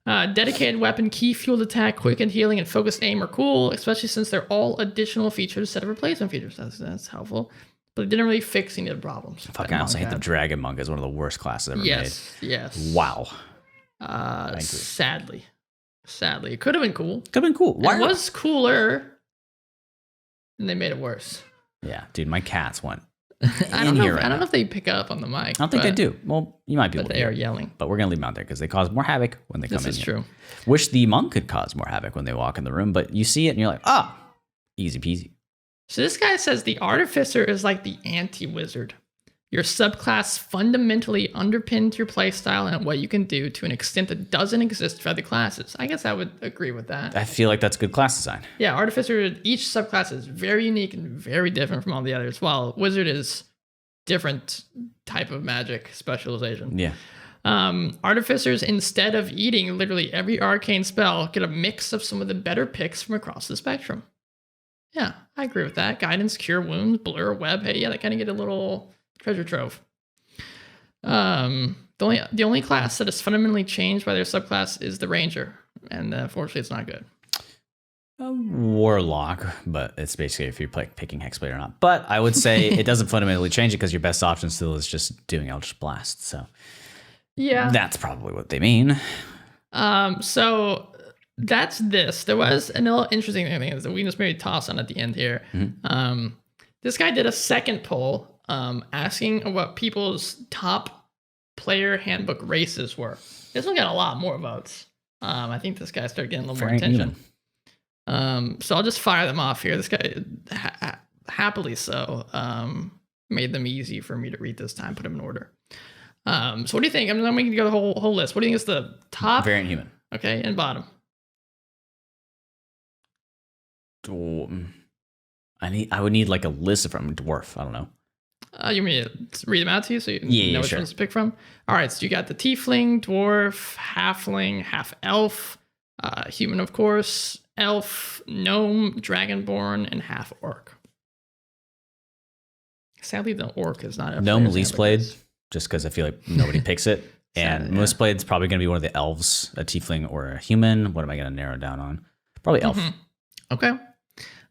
Dedicated weapon, key fueled attack, quickened healing, and focused aim are cool, especially since they're all additional features instead of replacement features. That's helpful. But it didn't really fix any of the problems. Fuck, I also hate the Dragon Monk as one of the worst classes ever made. Yes. Wow. Sadly, it could have been cool. Could have been cool. It was cooler, and they made it worse. Yeah, dude, my cats went. I don't know if they pick up on the mic. I don't think they do. Well, you might be able to. They are yelling. But we're going to leave them out there because they cause more havoc when they come in. This is true. Wish the Monk could cause more havoc when they walk in the room, but you see it and you're like, easy peasy. So this guy says the Artificer is like the anti-wizard. Your subclass fundamentally underpins your playstyle and what you can do to an extent that doesn't exist for other classes. I guess I would agree with that. I feel like that's good class design. Yeah, Artificer, each subclass is very unique and very different from all the others, while Wizard is different type of magic specialization. Yeah. Artificers, instead of eating literally every arcane spell, get a mix of some of the better picks from across the spectrum. Yeah, I agree with that. Guidance, Cure Wounds, Blur, Web. Hey, yeah, they kind of get a little treasure trove. The only class that is fundamentally changed by their subclass is the Ranger, and unfortunately, it's not good. Warlock, but it's basically if you're picking Hexblade or not. But I would say it doesn't fundamentally change it because your best option still is just doing Eldritch Blast. So yeah, that's probably what they mean. So that's this. There was a little interesting thing that we just maybe toss on at the end here. Mm-hmm. This guy did a second poll asking what people's top player handbook races were. This one got a lot more votes. I think this guy started getting a little more attention. So I'll just fire them off here. This guy, happily so, made them easy for me to read this time, put them in order. So what do you think? I'm going to go the whole list. What do you think is the top? Variant human. Okay, and bottom. I would need like a list of them. Dwarf. I don't know. You want me to read them out to you so you know which ones to pick from? All right, so you got the tiefling, dwarf, halfling, half elf, human, of course, elf, gnome, dragonborn, and half orc. Sadly, the orc is not a gnome least played, just because I feel like nobody picks it. And most played is probably going to be one of the elves, a tiefling or a human. What am I going to narrow down on? Probably elf. Mm-hmm. Okay.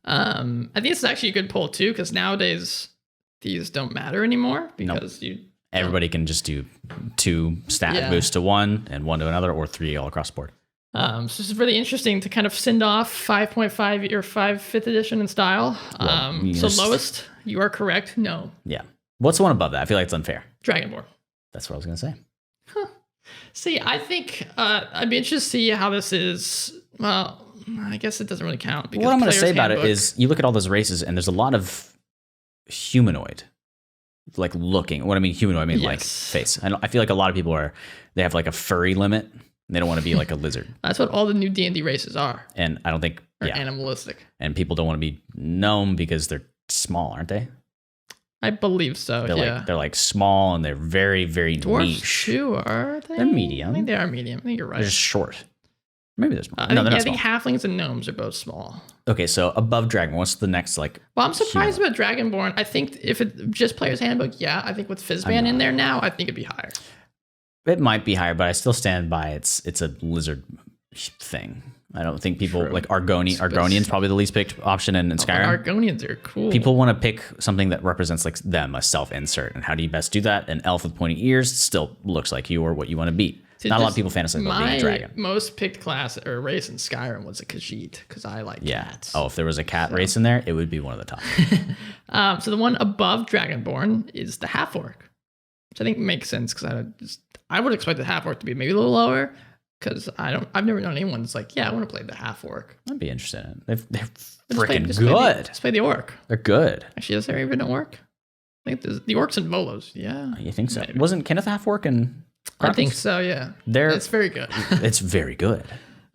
I think this is actually a good poll too, because nowadays these don't matter anymore because everybody can just do 2 stat boosts to one and 1 to another, or 3 all across the board. So this is really interesting to kind of send off 5.5 or 5th edition in style. So lowest, you are correct. No. Yeah. What's the one above that? I feel like it's unfair. Dragonborn. That's what I was going to say. Huh. See, I think I'd be interested to see how this is. Well, I guess it doesn't really count. What I'm going to say about it is you look at all those races and there's a lot of humanoid, like looking. What I mean humanoid, I mean like face. I feel like a lot of people they have like a furry limit. They don't want to be like a lizard. That's what all the new D&D races are. And I don't think animalistic. And people don't want to be gnome because they're small, aren't they? I believe so. They're like small and they're very, very Dwarves niche. Too, are they? They're medium. I think they are medium. I think you're right. They're just short. Maybe they're small. I think halflings and gnomes are both small. Okay, so above Dragon, what's the next like? Well, I'm surprised about Dragonborn. I think if it just Player's Handbook, I think with Fizzban in there now, I think it'd be higher. It might be higher, but I still stand by it's a lizard thing. I don't think people like Argonian's probably the least picked option in Skyrim. Argonians are cool. People want to pick something that represents like them, a self-insert. And how do you best do that? An elf with pointy ears still looks like you or what you want to be. Not a lot of people fantasize about being a dragon. My most picked class or race in Skyrim was a Khajiit because I like cats. Oh, if there was a cat race in there, it would be one of the top. So the one above Dragonborn is the half orc, which I think makes sense because I would expect the half orc to be maybe a little lower because I've never known anyone that's like, yeah, I want to play the half orc. I'd be interested in it. They're freaking good. Let's play the orc. They're good. Actually, is there even an orc? I think the orcs and Volos. Yeah, you think so? Maybe. Wasn't Kenneth half orc and? I think so. Yeah, it's very good. It's very good,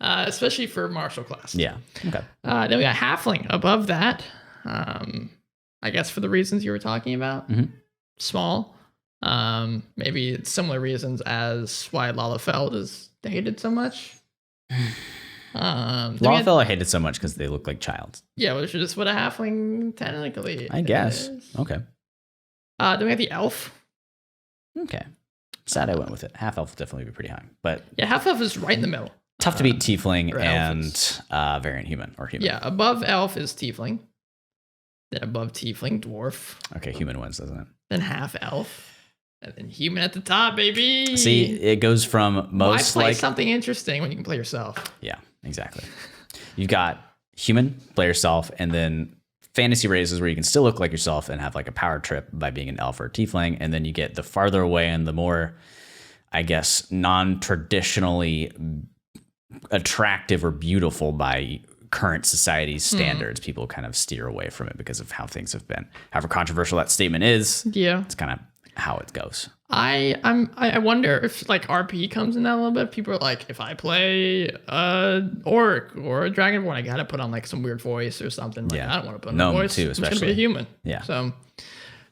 especially for martial class. Yeah. Okay. Then we got halfling above that. I guess for the reasons you were talking about, small. Maybe similar reasons as why Lalafell is hated so much. Lalafell I hated so much because they look like childs. Yeah, which is just what a halfling technically I guess. is. Okay. Then we have the elf. Okay. Sad I went with it. Half elf would definitely be pretty high. But yeah, half elf is right in the middle. Tough to beat tiefling and variant human or human. Yeah, above elf is tiefling. Then above tiefling, dwarf. Okay, human wins, doesn't it? Then half elf. And then human at the top, baby. See, it goes from most Why play something interesting when you can play yourself? Yeah, exactly. You've got human, play yourself, and then fantasy races where you can still look like yourself and have like a power trip by being an elf or a tiefling. And then you get the farther away and the more, I guess, non-traditionally attractive or beautiful by current society's standards. People kind of steer away from it because of how things have been. However controversial that statement is, it's kind of how it goes. I wonder if like RP comes in that a little bit. People are like, if I play a orc or a dragonborn, I gotta put on like some weird voice or something. Like, I don't want to put on a voice. Too, I'm just gonna be a human. Yeah. So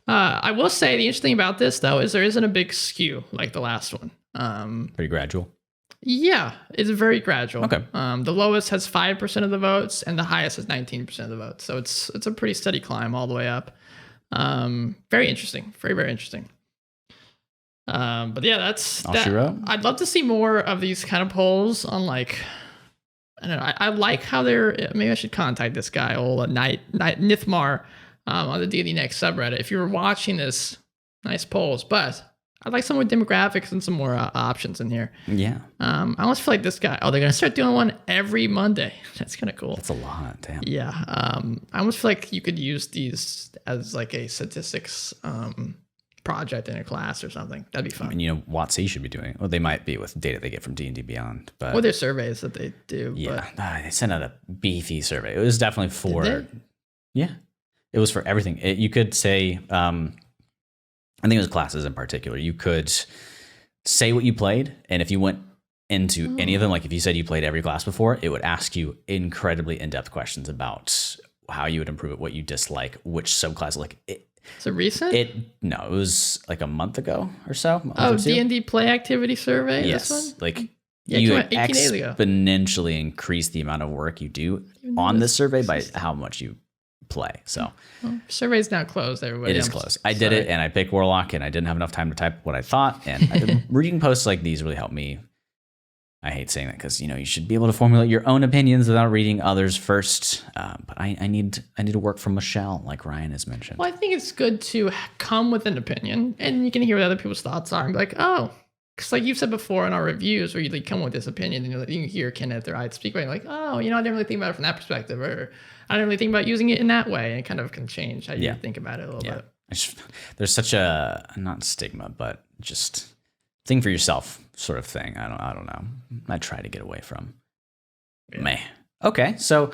I will say the interesting about this though is there isn't a big skew like the last one. Pretty gradual. Yeah, it's very gradual. Okay. The lowest has 5% of the votes and the highest has 19% of the votes. So it's a pretty steady climb all the way up. Very interesting. Very, very interesting. But yeah, that's that. I'd love to see more of these kind of polls on like, I don't know. I like how maybe I should contact this guy, old Nithmar, on the DNDNext subreddit. If you're watching this, nice polls, but I'd like some more demographics and some more options in here. Yeah. I almost feel like this guy, they're going to start doing one every Monday. That's kind of cool. That's a lot, damn. Yeah. I almost feel like you could use these as like a statistics project in a class or something. That'd be fun. I mean, WotC should be doing it. Well, they might be with data they get from D&D Beyond. But or there's surveys that they do. Yeah. They sent out a beefy survey. It was definitely for... Yeah. It was for everything. You could say... I think it was classes in particular. You could say what you played, and if you went into any of them, like if you said you played every class before, it would ask you incredibly in-depth questions about how you would improve it, what you dislike, which subclass. Like is it recent? No, it was like a month ago or so. D&D play activity survey. Yes, this one? like you exponentially increase the amount of work you do on this survey by how much you play. So survey's now closed, everybody. It is closed. I did it and I picked Warlock and I didn't have enough time to type what I thought, and reading posts like these really helped me. I hate saying that because you should be able to formulate your own opinions without reading others first, but I need to work from Michelle, like Ryan has mentioned. Well, I think it's good to come with an opinion and you can hear what other people's thoughts are and be like, oh, because like you've said before in our reviews where you like come with this opinion and you can hear Kenneth or I speak about it, like, oh, I didn't really think about it from that perspective, or I didn't really think about using it in that way, and it kind of can change how you think about it a little bit. There's such a, not stigma, but just think for yourself sort of thing. I don't know. I try to get away from. Meh. Okay, so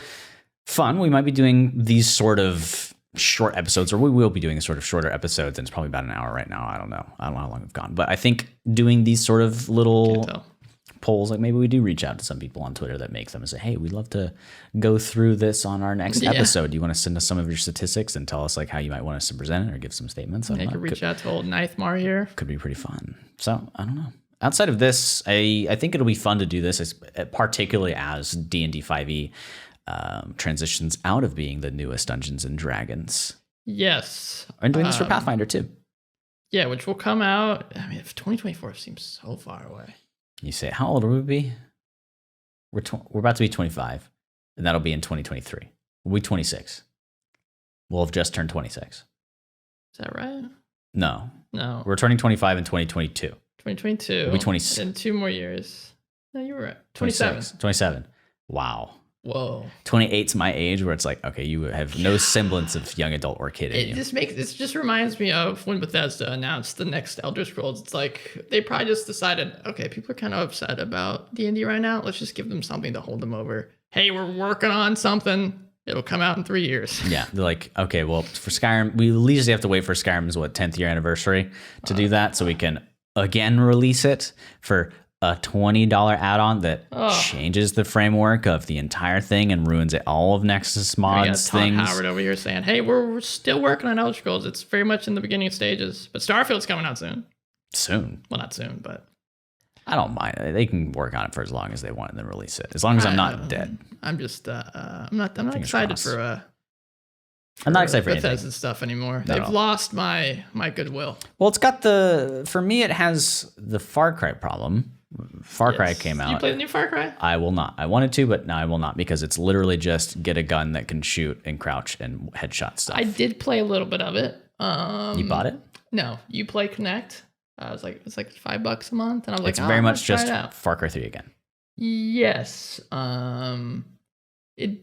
fun. We might be doing these sort of short episodes, or we will be doing sort of shorter episodes, and it's probably about an hour right now. I don't know how long we've gone, but I think doing these sort of little polls, like maybe we do reach out to some people on Twitter that make them and say, hey, we'd love to go through this on our next episode. Do you want to send us some of your statistics and tell us like how you might want us to present it or give some statements? I could reach out to old Nithmar here. Could be pretty fun. So I don't know. Outside of this, I think it'll be fun to do this, particularly as D&D 5e transitions out of being the newest Dungeons and Dragons. Yes. And doing this for Pathfinder too. Yeah, which will come out. I mean, if 2024 seems so far away. You say, how old will we be? We're about to be 25, and that'll be in 2023. We'll be 26. We'll have just turned 26. Is that right? No. No. We're turning 25 in 2022. 2022. It'll be 26. And 2 more years. No, you were right. 27. 27. Wow. Whoa. 28's my age where it's like, okay, you have no semblance of young adult or kid in you. It just reminds me of when Bethesda announced the next Elder Scrolls. It's like they probably just decided, okay, people are kind of upset about D&D right now. Let's just give them something to hold them over. Hey, we're working on something. It'll come out in 3 years. Yeah, they're like, okay, well, for Skyrim, we usually have to wait for Skyrim's 10th year anniversary to do that, so we can again release it for a $20 add-on that changes the framework of the entire thing and ruins it. All of Nexus mods Tom things. Howard over here saying, hey, we're still working on Elder Scrolls. It's very much in the beginning stages. But Starfield's coming out soon. Soon? Well, not soon, but... I don't mind. They can work on it for as long as they want and then release it. As long as I'm not dead. I'm just... I'm not excited for I'm not excited for Bethesda anything. Stuff anymore. They've lost my goodwill. Well, it's got for me, it has the Far Cry problem. Far Cry came out. You play the new Far Cry? I will not. I wanted to, but now I will not because it's literally just get a gun that can shoot and crouch and headshot stuff. I did play a little bit of it. You bought it? No, you play Connect. I was like, it's like $5 a month, and I was like, it's very much just Far Cry 3 again. Yes. It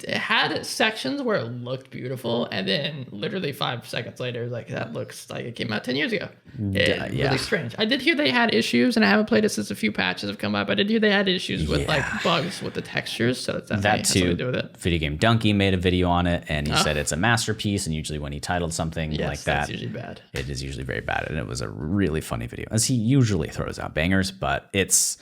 had sections where it looked beautiful, and then literally 5 seconds later, it was like, that looks like it came out 10 years ago. Really strange. I did hear they had issues, and I haven't played it since a few patches have come out, but I did hear they had issues with like bugs with the textures, so that has something to do with it. Video Game Donkey made a video on it, and he said it's a masterpiece, and usually when he titled something like that, that's usually bad. It is usually very bad, and it was a really funny video, as he usually throws out bangers, but it's...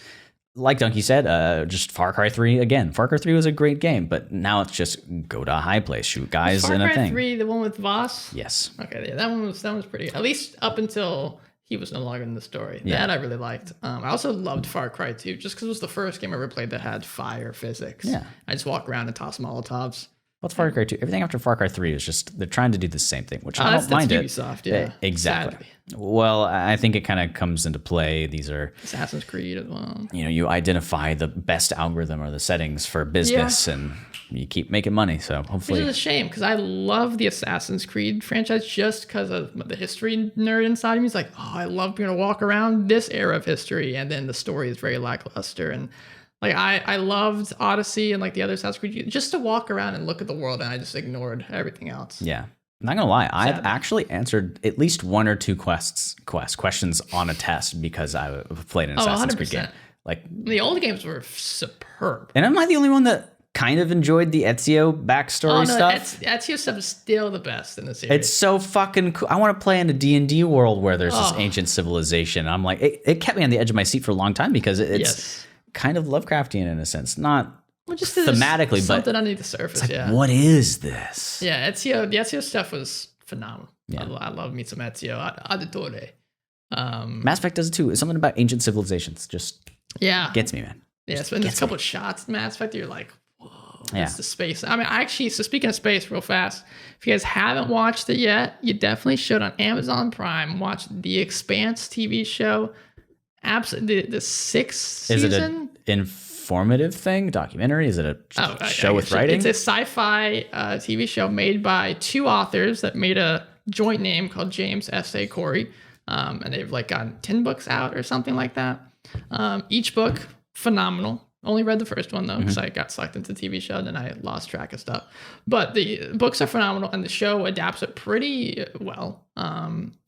Like Donkey said, just Far Cry 3 again. Far Cry 3 was a great game, but now it's just go to a high place, shoot guys in a thing. Far Cry 3, the one with Voss? Yes. Okay, yeah, that one was pretty good. At least up until he was no longer in the story. Yeah. That I really liked. I also loved Far Cry 2, just because it was the first game I ever played that had fire physics. Yeah. I just walk around and toss Molotovs. What's Far Cry 2? Everything after Far Cry 3 is just, they're trying to do the same thing, which I don't mind it. That's Ubisoft, yeah. Exactly. Sadly. Well, I think it kind of comes into play. These are... Assassin's Creed as well. You identify the best algorithm or the settings for business, and you keep making money, so hopefully... Which is a shame, because I love the Assassin's Creed franchise just because of the history nerd inside of me. It's like, I love being able to walk around this era of history, and then the story is very lackluster, and... Like, I loved Odyssey and, like, the other Assassin's Creed, just to walk around and look at the world, and I just ignored everything else. Yeah. I'm not going to lie. I've actually answered at least 1 or 2 questions on a test because I played an Assassin's Creed game. Like, the old games were superb. And am I the only one that kind of enjoyed the Ezio backstory stuff? Ezio stuff is still the best in the series. It's so fucking cool. I want to play in a D&D world where there's this ancient civilization. I'm like, it kept me on the edge of my seat for a long time because it's... kind of Lovecraftian in a sense, not just thematically, but something underneath the surface. Like, what is this? Yeah, the Ezio stuff was phenomenal. Yeah. I love me some Ezio. Auditore. Mass Effect does it too. It's something about ancient civilizations just gets me, man. Yeah, so there's a couple of shots in Mass Effect, you're like, whoa, that's the space. I mean, so speaking of space real fast, if you guys haven't watched it yet, you definitely should on Amazon Prime watch The Expanse TV show. Absolutely, the 6th season. Is it an informative thing, documentary? Is it a show with writing? It's a sci-fi TV show made by 2 authors that made a joint name called James S.A. Corey, and they've like gotten 10 books out or something like that. Each book phenomenal. Only read the first one though because I got sucked into the TV show and then I lost track of stuff. But the books are phenomenal and the show adapts it pretty well.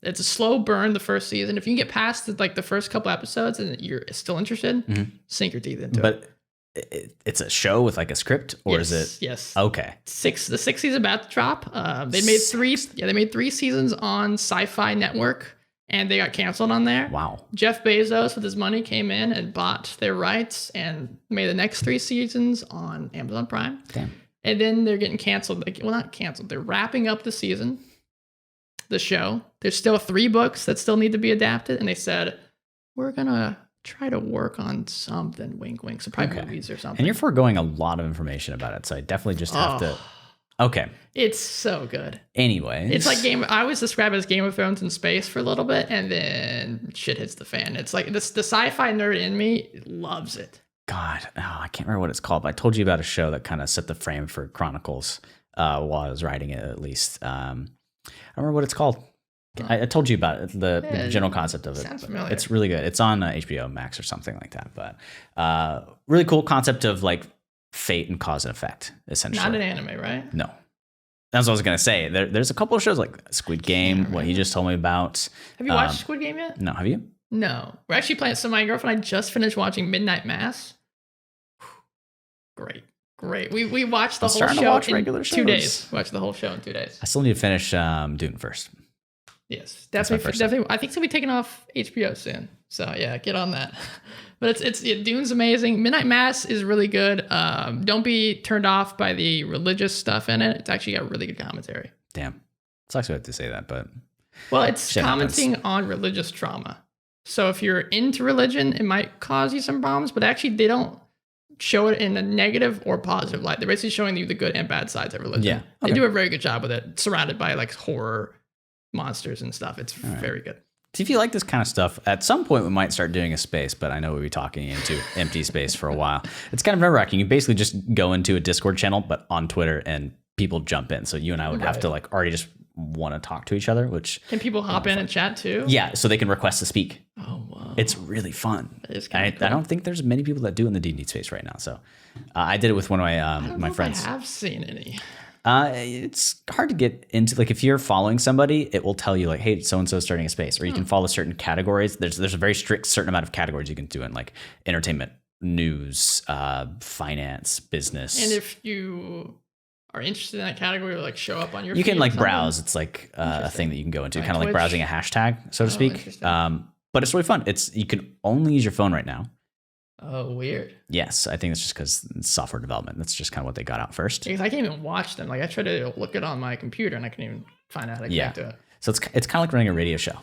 It's a slow burn the first season. If you can get past the first couple episodes and you're still interested, sink your teeth into it. But it's a show with like a script, or is it? Yes. Okay. The 6th season about to drop. They made 3. Yeah, they made 3 seasons on Sci-Fi Network. And they got canceled on there. Wow. Jeff Bezos, with his money, came in and bought their rights and made the next 3 seasons on Amazon Prime. Damn. And then they're getting canceled. Well, not canceled. They're wrapping up the season, the show. There's still 3 books that still need to be adapted. And they said, we're going to try to work on something. Wink, wink. So probably movies or something. And you're foregoing a lot of information about it. So I definitely just have to... Okay. It's so good. Anyways. It's like I always describe it as Game of Thrones in space for a little bit, and then shit hits the fan. It's like the sci-fi nerd in me loves it. God, I can't remember what it's called, but I told you about a show that kind of set the frame for Chronicles while I was writing it, at least. I don't remember what it's called. I told you about it, the general concept of it. Sounds familiar. It's really good. It's on HBO Max or something like that. But really cool concept of like fate and cause and effect, essentially. Not an anime, right? No. That's what I was going to say. There's a couple of shows like Squid Game, what you just told me about. Have you watched Squid Game yet? No, have you? No. We're actually playing. So my girlfriend and I just finished watching Midnight Mass. Great. We watched the whole show in 2 days. Watched the whole show in 2 days. I still need to finish Dune first. Yes, definitely. I think it's gonna be taken off HBO soon. So yeah, get on that. But Dune's amazing. Midnight Mass is really good. Don't be turned off by the religious stuff in it. It's actually got really good commentary. Damn, sucks to have to say that, but it's commenting on religious trauma. So if you're into religion, it might cause you some problems. But actually, they don't show it in a negative or positive light. They're basically showing you the good and bad sides of religion. Yeah, they do a very good job with it. Surrounded by like horror monsters and stuff. It's very good. So if you like this kind of stuff, at some point we might start doing a space, but I know we'll be talking into empty space for a while. It's kind of nerve-wracking. You basically just go into a Discord channel, but on Twitter, and people jump in. So you and I would have to like already just want to talk to each other, which... Can people hop in and chat too? Yeah, so they can request to speak. Oh, wow. It's really fun. It is kind of cool. I don't think there's many people that do in the D&D space right now. So I did it with one of my friends. I have seen any. It's hard to get into. Like if you're following somebody, it will tell you like, hey, so-and-so is starting a space, or you can follow certain categories. There's a very strict certain amount of categories you can do in like entertainment, news, finance, business. And if you are interested in that category, like show up on your you feed can like browse. It's like a thing that you can go into, kind of like browsing a hashtag, so to speak. But it's really fun. You can only use your phone right now. Oh, weird. Yes, I think it's just because it's software development. That's just kind of what they got out first. Because I can't even watch them. Like I try to look it on my computer and I can't even find out how to connect to it. So it's kind of like running a radio show,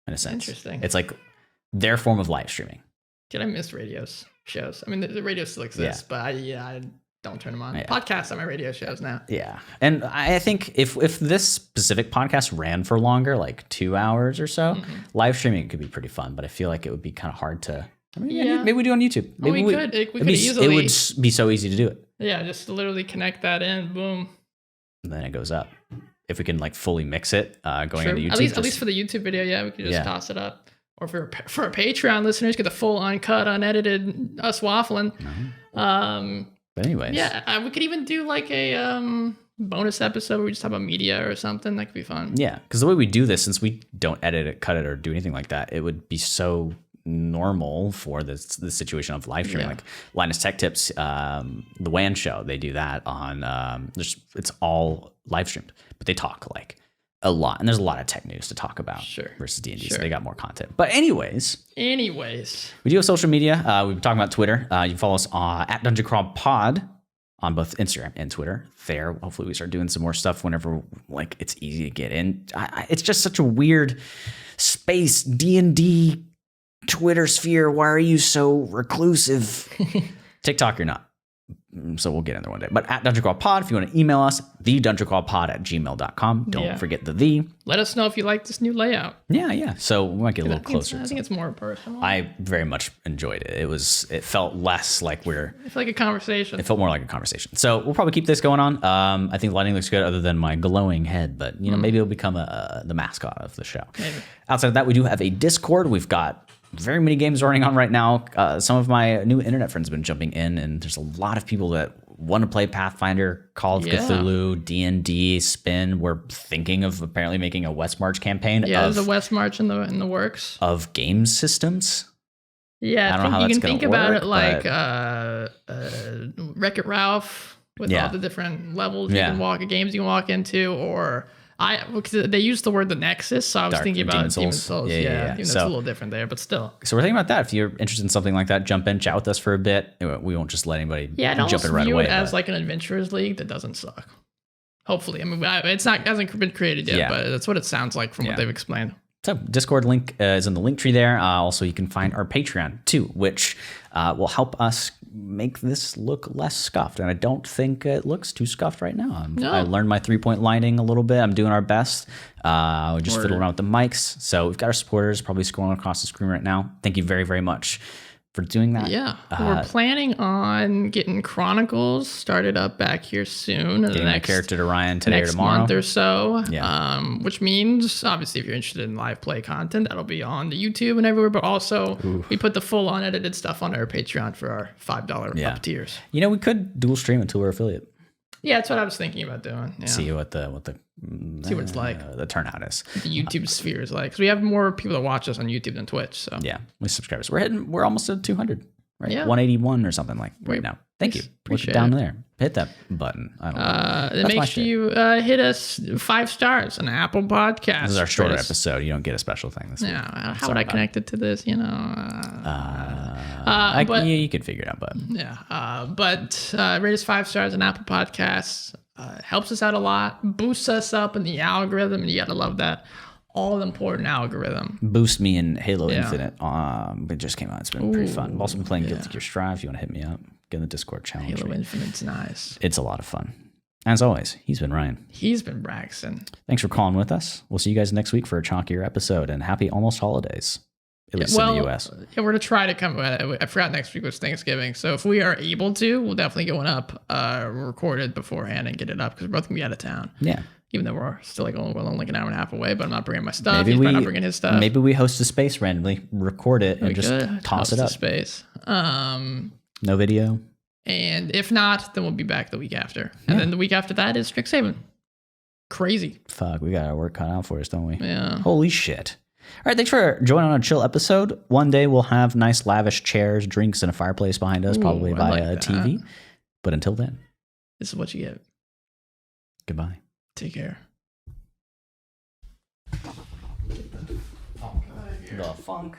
in a sense. Interesting. It's like their form of live streaming. Did I miss shows? I mean, the radio still exists, but I don't turn them on. Yeah. Podcasts are my radio shows now. Yeah, and I think if this specific podcast ran for longer, like 2 hours or so, live streaming could be pretty fun. But I feel like it would be kind of hard to. I mean, maybe we do on YouTube. Maybe we could easily. It would be so easy to do it. Yeah, just literally connect that in, boom. And then it goes up. If we can like fully mix it, going into YouTube. At least for the YouTube video, we could just toss it up. Or for our Patreon listeners, get the full uncut, unedited us waffling. But anyways, we could even do like a bonus episode where we just talk about media or something. That could be fun. Yeah, because the way we do this, since we don't edit it, cut it, or do anything like that, it would be so normal for the situation of live streaming. Like Linus Tech Tips, the WAN show, they do that on it's all live streamed, but they talk like a lot, and there's a lot of tech news to talk about versus D&D, so they got more content. But anyways, we do have social media. We've been talking about Twitter. You can follow us at Dungeon Crawl Pod on both Instagram and Twitter. There, hopefully we start doing some more stuff whenever like it's easy to get in. It's just such a weird space, D&D Twitter sphere. Why are you so reclusive? TikTok, you're not. So we'll get in there one day. But at Dungeon Crawl Pod, if you want to email us, thedungeoncrawlpod@gmail.com. Don't forget the the. Let us know if you like this new layout. Yeah. So we might get a little closer. I think it's more personal. I very much enjoyed it. It felt less like It felt like a conversation. It felt more like a conversation. So we'll probably keep this going on. I think the lighting looks good other than my glowing head, but maybe it'll become the mascot of the show. Maybe. Outside of that, we do have a Discord. We've got very many games running on right now. Some of my new internet friends have been jumping in, and there's a lot of people that want to play Pathfinder, Call of Cthulhu, D&D, Spin. We're thinking of apparently making a West March campaign. Yeah, there's a West March in the works. Of game systems. Yeah, I don't know how that's going to work. You can think about it like Wreck-It Ralph with all the different levels games you can walk into, or... because they used the word the Nexus, so I was thinking about Demon Souls. Yeah. It's a little different there, but still. So we're thinking about that. If you're interested in something like that, jump in, chat with us for a bit. We won't just let anybody jump in right away. As like an adventurers league that doesn't suck. Hopefully, I mean, hasn't been created yet, but that's what it sounds like from what they've explained. So Discord link is in the link tree there. Also, you can find our Patreon too, which will help us make this look less scuffed. And I don't think it looks too scuffed right now. I learned my 3-point lighting a little bit. I'm doing our best. We just fiddle around with the mics. So we've got our supporters probably scrolling across the screen right now. Thank you very, very much for doing that. Yeah. We're planning on getting Chronicles started up back here soon. Getting my character to Ryan today or tomorrow. Next month or so. Yeah. Which means, obviously, if you're interested in live play content, that'll be on the YouTube and everywhere. But also, we put the full unedited stuff on our Patreon for our $5 up tiers. You know, we could dual stream until we're affiliate. Yeah, that's what I was thinking about doing. Yeah. See what it's like. The turnout is. The YouTube sphere is like. Because we have more people that watch us on YouTube than Twitch. So yeah, we subscribers. We're almost at 200. Right? Yeah. 181 or something like right now. Thank you. Push it down there. Hit that button. I don't know. Make sure you hit us 5 stars on Apple Podcasts. This is our shorter episode. You don't get a special thing this week. Yeah. How would I connect it to this? You know. You can figure it out, bud. Yeah. But rate us 5 stars on Apple Podcasts. Helps us out a lot. Boosts us up in the algorithm. And you gotta love that. All important algorithm. Boost me in Halo Infinite. It just came out. It's been pretty fun. I've also been playing Guilty Gear Strive. If you want to hit me up, get in the Discord challenge. Halo Infinite's nice. It's a lot of fun. As always, he's been Ryan. He's been Braxton. Thanks for calling with us. We'll see you guys next week for a chonkier episode, and happy almost holidays. At least in the US. Yeah, we're going to try to come. I forgot next week was Thanksgiving. So if we are able to, we'll definitely get one up, record it beforehand and get it up because we're both going to be out of town. Yeah. Even though we're still only like an hour and a half away, but I'm not bringing my stuff. He's not bringing his stuff. Maybe we host a space randomly, record it, and just toss it up. Space. No video. And if not, then we'll be back the week after. And then the week after that is Strixhaven. Crazy. Fuck, we got our work cut out for us, don't we? Yeah. Holy shit. All right, thanks for joining on a chill episode. One day we'll have nice lavish chairs, drinks, and a fireplace behind us, probably via TV. But until then, this is what you get. Goodbye. Take care. The funk.